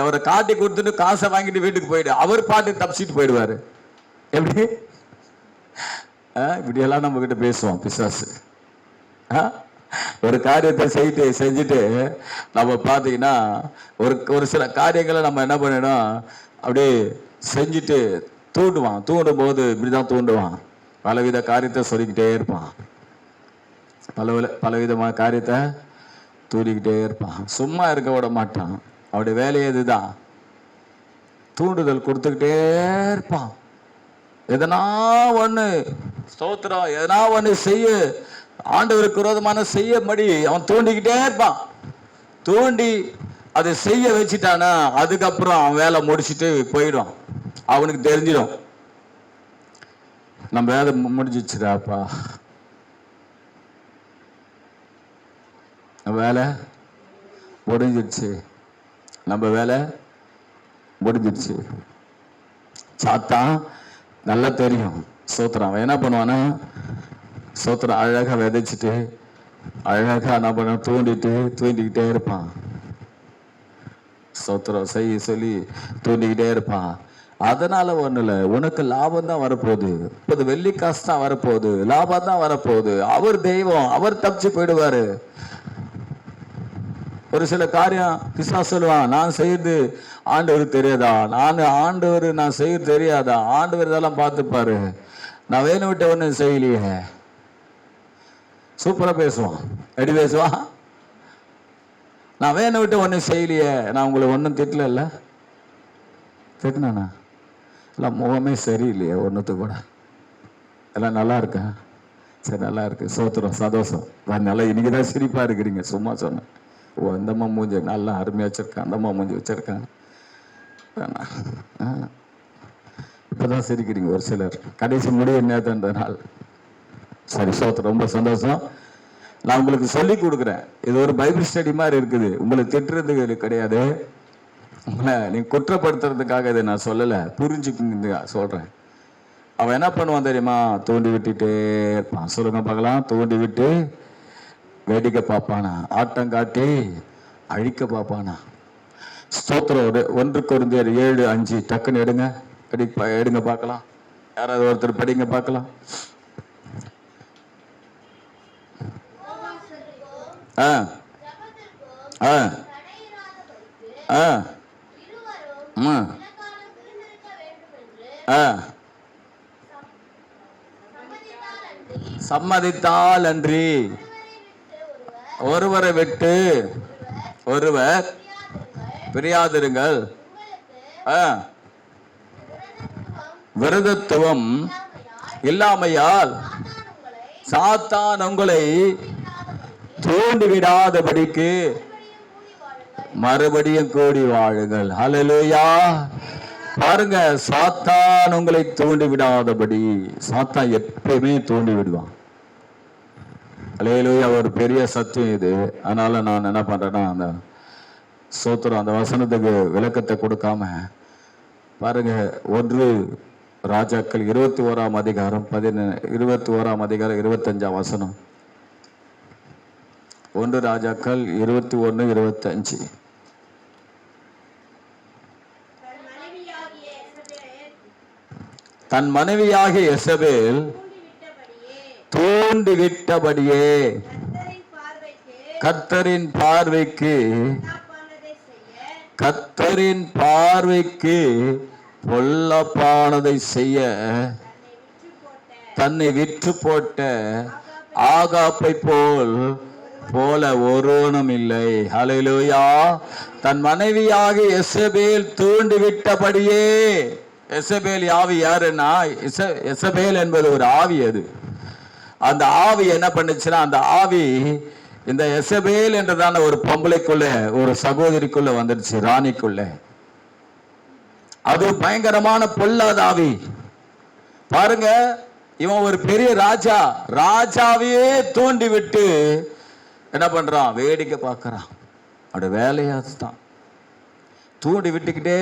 அவரை காட்டி கொடுத்துட்டு காசை வாங்கிட்டு வீட்டுக்கு போயிடு, அவர் பாட்டு தப்பிச்சுட்டு போயிடுவாரு. எப்படி? இப்படியெல்லாம் நம்ம கிட்ட பேசுவோம் பிசாசு. ஒரு காரியத்தை செஞ்சுட்டு நம்ம பார்த்தீங்கன்னா ஒரு சில காரியங்களை நம்ம என்ன பண்ணிடும், அப்படியே செஞ்சுட்டு தூண்டும் போது இப்படிதான் தூண்டுவான். பலவித காரியத்தை சொல்லிக்கிட்டே இருப்பான், பலவிதமான காரியத்தை தூண்டிக்கிட்டே இருப்பான், சும்மா இருக்க விட மாட்டான். அவருடைய வேலையே இதுதான், தூண்டுதல் கொடுத்துக்கிட்டே இருப்பான். எதனா ஒண்ணு ஸ்தோத்திரம், எதனா ஒண்ணு செய்ய, ஆண்டவருக்கு விரோதமான செய்யபடி அவன் தூண்டிக்கிட்டே இருப்பான். தூண்டி அதை செய்ய வச்சுட்டானா அதுக்கப்புறம் அவன் வேலை முடிச்சுட்டு போயிடும். அவனுக்கு தெரிஞ்சிடும், நம்ம வேலை முடிஞ்சிச்சுடாப்பா, வேலை முடிஞ்சிடுச்சு, நம்ம வேலை முடிஞ்சிடுச்சு. சாத்தான் நல்லா தெரியும். சோத்திரம் அவன் என்ன பண்ணுவானா, சோத்திரம் அழகா விதைச்சிட்டு அழகா என்ன பண்ண தூண்டிக்கிட்டே இருப்பான். சோத்திரம் செய்ய சொல்லி தூண்டிக்கிட்டே இருப்பான். அதனால ஒண்ணு இல்லை, உனக்கு லாபம் தான் வரப்போகுது, 30 வெள்ளி காசு தான் வரப்போகுது, லாபம் தான் வரப்போகுது. அவர் தெய்வம், அவர் தப்பிச்சு போயிடுவாரு. ஒரு சில காரியம் பிசாசு சொல்லுவான், நான் செய்யறது ஆண்டவருக்கு தெரியாதா, நான் செய்யறது தெரியாதா, ஆண்டவர் இதெல்லாம் பார்த்துப்பாரு, நான் வேணும் விட்ட ஒண்ணு செய்யலையே. சூப்பரா பேசுவான், எப்படி பேசுவான், நான் வேணும் விட்டு ஒண்ணு செய்யலையே, நான் உங்களை ஒன்றும் திட்டல, திட்டினானா, எல்லாம் முகமே சரியில்லையே ஒன்றுத்துக்கு கூட, எல்லாம் நல்லா இருக்கா, சரி நல்லா இருக்கு, சோத்திரம் சந்தோஷம், நல்லா இன்னைக்கு தான் சிரிப்பா இருக்கிறீங்க, சும்மா சொன்னேன். ஓ இந்தம்மா மூஞ்சி நல்லா அருமையா வச்சிருக்கான், அந்தம்மா மூஞ்சி வச்சிருக்காங்க, இப்பதான் சிரிக்கிறீங்க ஒரு சிலர். கடைசி முடிவு நேற்று நாள். சரி சோத்திரம், ரொம்ப சந்தோஷம். நான் உங்களுக்கு சொல்லி கொடுக்குறேன், இது ஒரு பைபிள் ஸ்டடி மாதிரி இருக்குது. உங்களை திட்டுறதுக்கு கிடையாது, உங்களை நீங்க குற்றப்படுத்துறதுக்காக இதை நான் சொல்லலை, புரிஞ்சுக்க சொல்றேன். அவன் என்ன பண்ணுவான் தெரியுமா, தூண்டி விட்டுட்டே இருப்பான். சொல்லுங்க பார்க்கலாம், தூண்டி விட்டு வேடிக்கை பார்ப்பானா, ஆட்டம் காட்டி அழிக்க பார்ப்பானா. ஸ்தோத்திரம். 1 கொரிந்தியர் 7:5 டக்குன்னு எடுங்க பார்க்கலாம். யாராவது ஒருத்தர் படிங்க பார்க்கலாம். சம்மதித்தால் அன்றி ஒருவரை விட்டு ஒருவர் பிரியாதிருங்கள். விரதத்துவம் இல்லாமையால் சாத்தான் உங்களை தூண்டிவிடாதபடிக்கு மறுபடியும் கூடி வாழுங்கள். ஹல்லேலூயா. பாருங்க, சாத்தான் உங்களை தூண்டி விடாதபடி. சாத்தான் எப்பயுமே தூண்டி விடுவான். ஹல்லேலூயா. ஒரு பெரிய சத்தியம் இது. அதனால நான் என்ன பண்றேன்னா, அந்த சோத்திரம் அந்த வசனத்துக்கு விளக்கத்தை கொடுக்காம பாருங்க, 1 ராஜாக்கள் 21ஆம் அதிகாரம் 25ஆம் வசனம். 1 ராஜாக்கள் 21:25. தன் மனைவியாகிய எசபேல் தூண்டிவிட்டபடியே கர்த்தரின் பார்வைக்கு பொல்லாப்பானதை செய்ய தன்னை விற்று போட்ட ஆகாப்பை போல ஒருவனும் இல்லை. ஹல்லேலூயா. தன் மனைவியாகிய எசபேல் தூண்டிவிட்டபடியே. எசபேல் ஆவி யாருன்னா, எசபேல் என்பது ஒரு ஆவி. அது அந்த ஆவி என்ன பண்ணுச்சுன்னா, அந்த ஆவி இந்த எசபேல் என்றதான ஒரு பொம்பளைக்குள்ள, ஒரு சகோதரிக்குள்ள வந்துடுச்சு, ராணிக்குள்ள. அது பயங்கரமான பொல்லாத ஆவி. பாருங்க, இவன் ஒரு பெரிய ராஜாவையே தூண்டி விட்டு என்ன பண்றான், வேடிக்கை பார்க்கறான். அவருடைய வேலையா அதுதான், தூண்டி விட்டுக்கிட்டே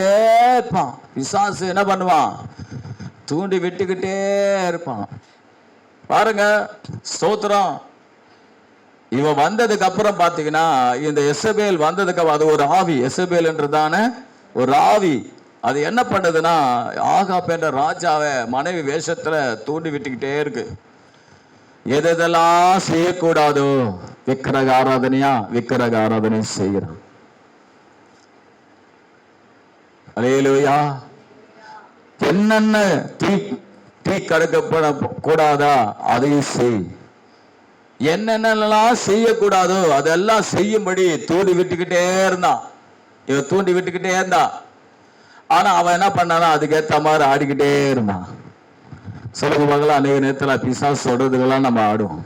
இருப்பான். பிசாசு என்ன பண்ணுவான், தூண்டி விட்டுக்கிட்டே இருப்பான். பாருங்க, ஸ்தோத்திரம். இவன் வந்ததுக்கு அப்புறம் பாத்தீங்கன்னா, இந்த எசபேல் வந்ததுக்கு அது ஒரு ஆவி, எசபேல் என்றதான ஒரு ஆவி. அது என்ன பண்ணுதுன்னா, ஆகாப் என்ற ராஜாவை மனைவி வேஷத்துல தூண்டி விட்டுக்கிட்டே இருக்கு. எதெல்லாம் செய்யக்கூடாதோ, விக்கிரக ஆராதனையா விக்கிரக ஆராதனை செய்கிறான். அல்லேலூயா. என்னென்ன தீ கடக்கப்பட கூடாதா அதையும் செய். என்னென்னலாம் செய்யக்கூடாதோ அதெல்லாம் செய்யும்படி தூண்டி விட்டுக்கிட்டே இருந்தான். இவன் தூண்டி விட்டுக்கிட்டே இருந்தான். ஆனா அவன் என்ன பண்ணானா அதுக்கேற்ற மாதிரி ஆடிக்கிட்டே இருந்தான். சொல்லுங்க பார்க்கலாம், அநேக நேரத்தில் பிசாசு சொல்றதுக்கெல்லாம் நம்ம ஆடுவோம்.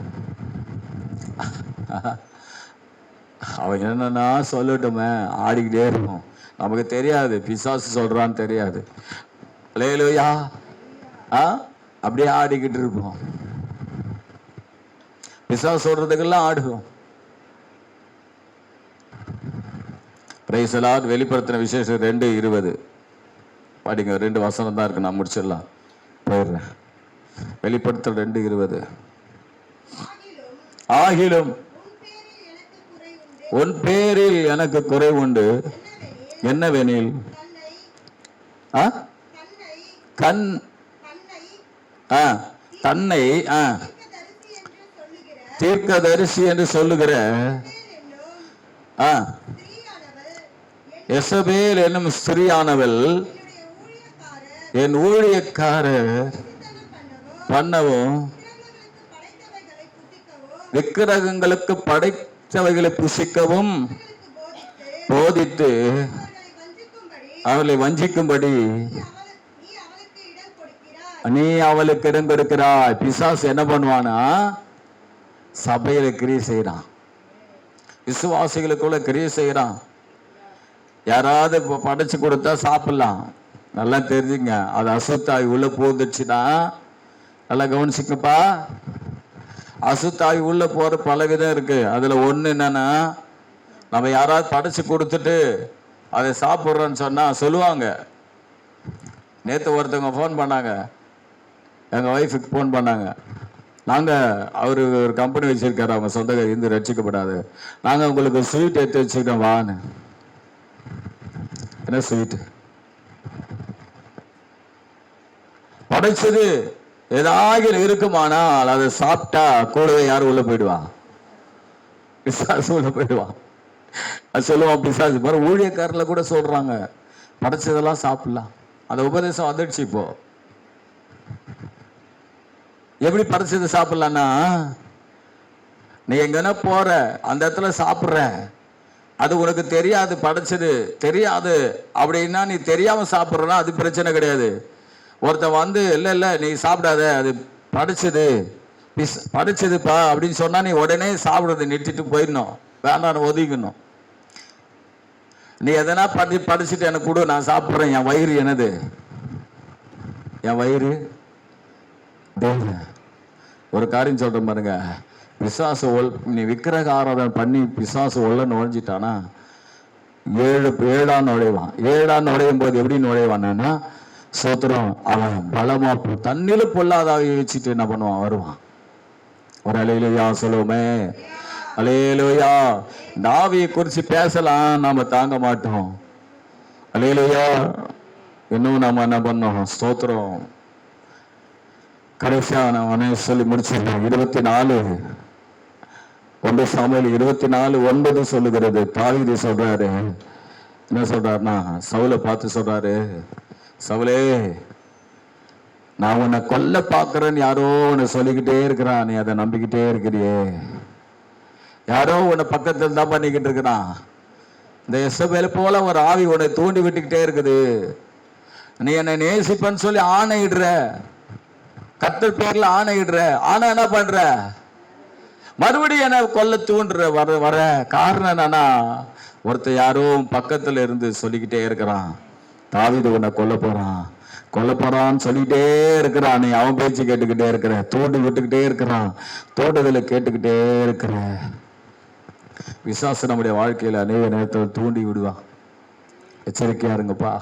அவன் என்னன்னா சொல்லட்டுமே, ஆடிக்கிட்டே இருக்கும். நமக்கு தெரியாது பிசாசு சொல்றான்னு தெரியாது. அல்லேலூயா. அப்படியே ஆடிக்கிட்டு இருப்போம். பிசாசு சொல்றதுக்கெல்லாம் ஆடுவோம். Praise the Lord. வெளிப்படுத்தின விசேஷம் 2:20 படிங்க. 2 வசனம் தான் இருக்கு, நான் முடிச்சிடலாம், போயிடுறேன். வெளிப்படுத்தல் 2:20. ஆகிலும் உன் பேரில் எனக்கு குறை உண்டு. என்னவெனில் தன்னை தீர்க்கதரிசி என்று சொல்லுகிற எசபேல் என்னும் ஸ்திரீயானவள் என் ஊழியக்காரர் பண்ணவும் விக்கிரகங்களுக்கு படைத்தவைகளை புசிக்கவும் போதித்து அவளை வஞ்சிக்கும்படி நீ அவளுக்கு இடம் கொடுக்கிறாய். பிசாசு என்ன பண்ணுவானா, சபையில கிரியை செய்யறான், விசுவாசிகளுக்குள்ள கிரியை செய்யறான். யாராவது படைச்சு கொடுத்தா சாப்பிடலாம், நல்லா தெரிஞ்சுங்க. அது அசுத்தாய் உள்ள போந்துச்சுன்னா நல்லா கவனிச்சுக்கப்பா. அசுத்தாய் உள்ள போற பல விதம் இருக்கு. அதுல ஒண்ணு என்னன்னா, நம்ம யாராவது படைச்சு கொடுத்துட்டு அதை சாப்பிட்றோன்னு சொன்னா சொல்லுவாங்க. நேற்று ஒருத்தவங்க ஃபோன் பண்ணாங்க, எங்கள் ஒய்ஃபுக்கு ஃபோன் பண்ணாங்க. அவரு ஒரு கம்பெனி வச்சிருக்காரு, அவங்க சொந்த இருந்து ரட்சிக்கப்படாது. நாங்கள் உங்களுக்கு ஸ்வீட் எடுத்து வச்சுக்கிட்டோம் வான்னு. என்ன ஸ்வீட்டு? படைச்சது ஏதாவது இருக்குமானால் அதை சாப்பிட்டா கூடவே யாரும் உள்ள போயிடுவா, பிசாசு உள்ள போயிடுவான். அது சொல்லுவான் பிசாசு. பாரு, ஊழியக்காரில் கூட சொல்றாங்க படைச்சதெல்லாம் சாப்பிடலாம். அந்த உபதேசம் வந்துடுச்சு. இப்போ எப்படி படைச்சது சாப்பிடலான்னா, நீ எங்கன்னா போற அந்த இடத்துல சாப்பிட்ற, அது உனக்கு தெரியாது, படைச்சது தெரியாது அப்படின்னா நீ தெரியாம சாப்பிட்றனா அது பிரச்சனை கிடையாது. ஒருத்தன் வந்து இல்லை நீ சாப்பிடாத, அது படைச்சதுப்பா அப்படின்னு சொன்னா நீ உடனே சாப்பிடுறது நிறுத்திட்டு போயிடணும், வேண்டாம் ஒதுக்கணும். நீ எதனா படிச்சுட்டு எனக்கு கொடு, நான் சாப்பிட்றேன். என் வயிறு என்னது? என் வயிறு ஒரு காரியம் சொல்றேன் பாருங்க. பிசாசு நீ விக்கிரக ஆராதனை பண்ணி பிசாசு உள்ள நுழைஞ்சிட்டானா ஏழாம் நுழைவான். ஏழாம் நுழையும் போது எப்படி நுழைவானா, சோத்திரம், அவன் பலமா தண்ணில பொல்லாதாவை வச்சுட்டு என்ன பண்ணுவான், வருவான். ஒரு அலையிலையா சொல்லுவோமே, அலையிலையா. இந்த ஆவியை குறிச்சு பேசலாம், நாம தாங்க மாட்டோம். அலையிலையா. இன்னும் நாம என்ன பண்ணோம், ஸ்தோத்திரம். கடைசியா நான் சொல்லி முடிச்சிருக்கேன். 24 1 சாமுவேல் 24:9 சொல்லுகிறது. தாவீது சொல்றாரு, என்ன சொல்றாருன்னா, சவுலை பார்த்து சொல்றாரு, சவுலே, நான் உன்னை கொல்ல பார்க்கிறேன்னு யாரோ உன்னை சொல்லிக்கிட்டே இருக்கிறான், நீ அதை நம்பிக்கிட்டே இருக்கிறியே. யாரோ உன்னை பக்கத்தில் தான் பண்ணிக்கிட்டு இருக்கிறான். இந்த எசபேல் போல ஒரு ஆவி உன்னை தூண்டி விட்டுக்கிட்டே இருக்குது. நீ என்னை நேசிப்பன்னு சொல்லி ஆணையிடுற, கர்த்தர் பேர்ல ஆணையிடுற, ஆனா என்ன பண்ற, மறுபடியும் என்ன கொல்ல தூண்டுற. வர காரணம் என்னன்னா, ஒருத்தர் யாரும் பக்கத்துல இருந்து சொல்லிக்கிட்டே இருக்கிறான், தாவீது உன்னை கொல்ல போறான்னு சொல்லிக்கிட்டே இருக்கிறான். நீ அவன் பேச்சு கேட்டுக்கிட்டே இருக்கிற, தூண்டி விட்டுக்கிட்டே இருக்கிறான், தோட்டத்துல கேட்டுக்கிட்டே இருக்கிற. விசுவாசம் நம்முடைய வாழ்க்கையில அநேக நேரத்தில் தூண்டி விடுவான். எச்சரிக்கையா இருங்கப்பா.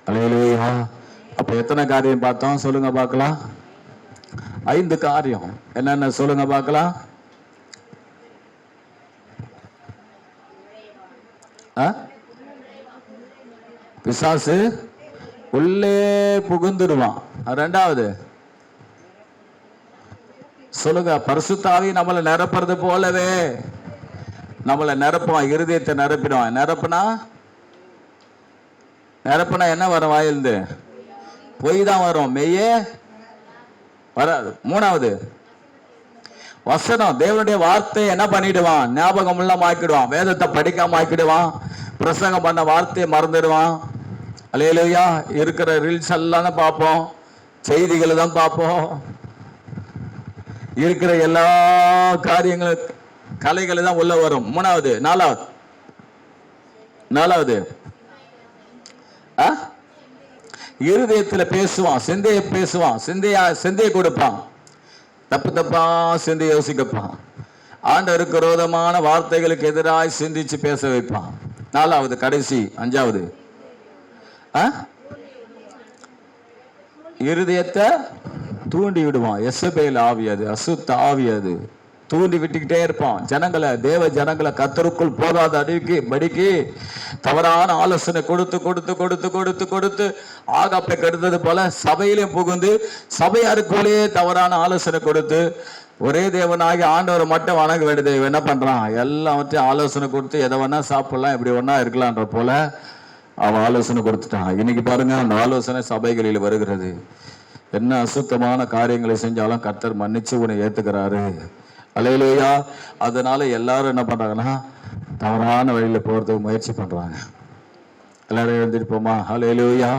அல்லேலூயா. அப்ப எத்தனை காரியம் பார்த்தோம் சொல்லுங்க பார்க்கலாம்? 5 காரியம். என்னென்ன சொல்லுங்க பார்க்கலாம்? பிசாசு உள்ளே புகுந்துடுவான். 2வது சொல்லுங்க. பரிசுத்த ஆவி நம்மளை நிரப்புறது போலவே நம்மளை நிரப்புவான், இருதயத்தை நிரப்பிடுவான். நிரப்புனா என்ன வரும்? வாயிலிருந்து பொய் தான் வரும், மெய்யே வராது. மூணாவது வசனம், தேவனுடைய வார்த்தையை என்ன பண்ணிடுவான்? ஞாபகம் எல்லாம் ஆக்கிடுவான். வேதத்தை படிக்காம ஆக்கிடுவான். பிரசங்கம் பண்ண வார்த்தையை மறந்துடுவான். அல்லேலூயா. இருக்கிற ரீல்ஸ் எல்லாம் தான் பார்ப்போம், செய்திகளை தான் பார்ப்போம், இருக்கிற எல்லா காரியங்களும் கலைகளை தான் உள்ள வரும். மூணாவது. நாலாவது இருதயத்தில் பேசுவான், சிந்தையை பேசுவான், சிந்தையை கொடுப்பான், தப்பா சிந்தை யோசிக்கப்பான், ஆண்டவருக்கு விரோதமான வார்த்தைகளுக்கு எதிராக சிந்திச்சு பேச வைப்பான். நாலாவது, கடைசி, அஞ்சாவது, இருதயத்தை தூண்டி விடுவான். எசபேல் ஆவி, அது அசுத்த ஆவி, அது தூண்டி விட்டுக்கிட்டே இருப்பான். ஜனங்களை, தேவ ஜனங்களை கர்த்தருக்குள் போகாத படிக்கு தவறான ஆலோசனை கொடுத்து கொடுத்து கொடுத்து கொடுத்து கொடுத்து ஆகாப்பை கெடுத்தது போல சபையிலையும் புகுந்து சபையாருக்குள்ளேயே தவறான ஆலோசனை கொடுத்து ஒரே தேவனாகி ஆண்டவரை மட்டும் வணங்க வேண்டியது என்ன பண்றான்? எல்லாவற்றையும் ஆலோசனை கொடுத்து எதை வேணா சாப்பிடலாம், இப்படி ஒன்னா இருக்கலான்ற போல அவன் ஆலோசனை கொடுத்துட்டான். இன்னைக்கு பாருங்க, அந்த ஆலோசனை சபைகளில் வருகிறது. என்ன அசுத்தமான காரியங்களை செஞ்சாலும் கர்த்தர் மன்னிச்சு உன்னை ஏத்துக்கிறாரு. அல்லேலூயா. அதனால எல்லாரும் என்ன பண்றாங்கன்னா தவறான வழியில போறதுக்கு முயற்சி பண்றாங்க. எல்லாரும் எழுந்திருப்போமா? அல்லேலூயா.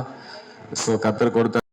கர்த்தர் கொடுத்த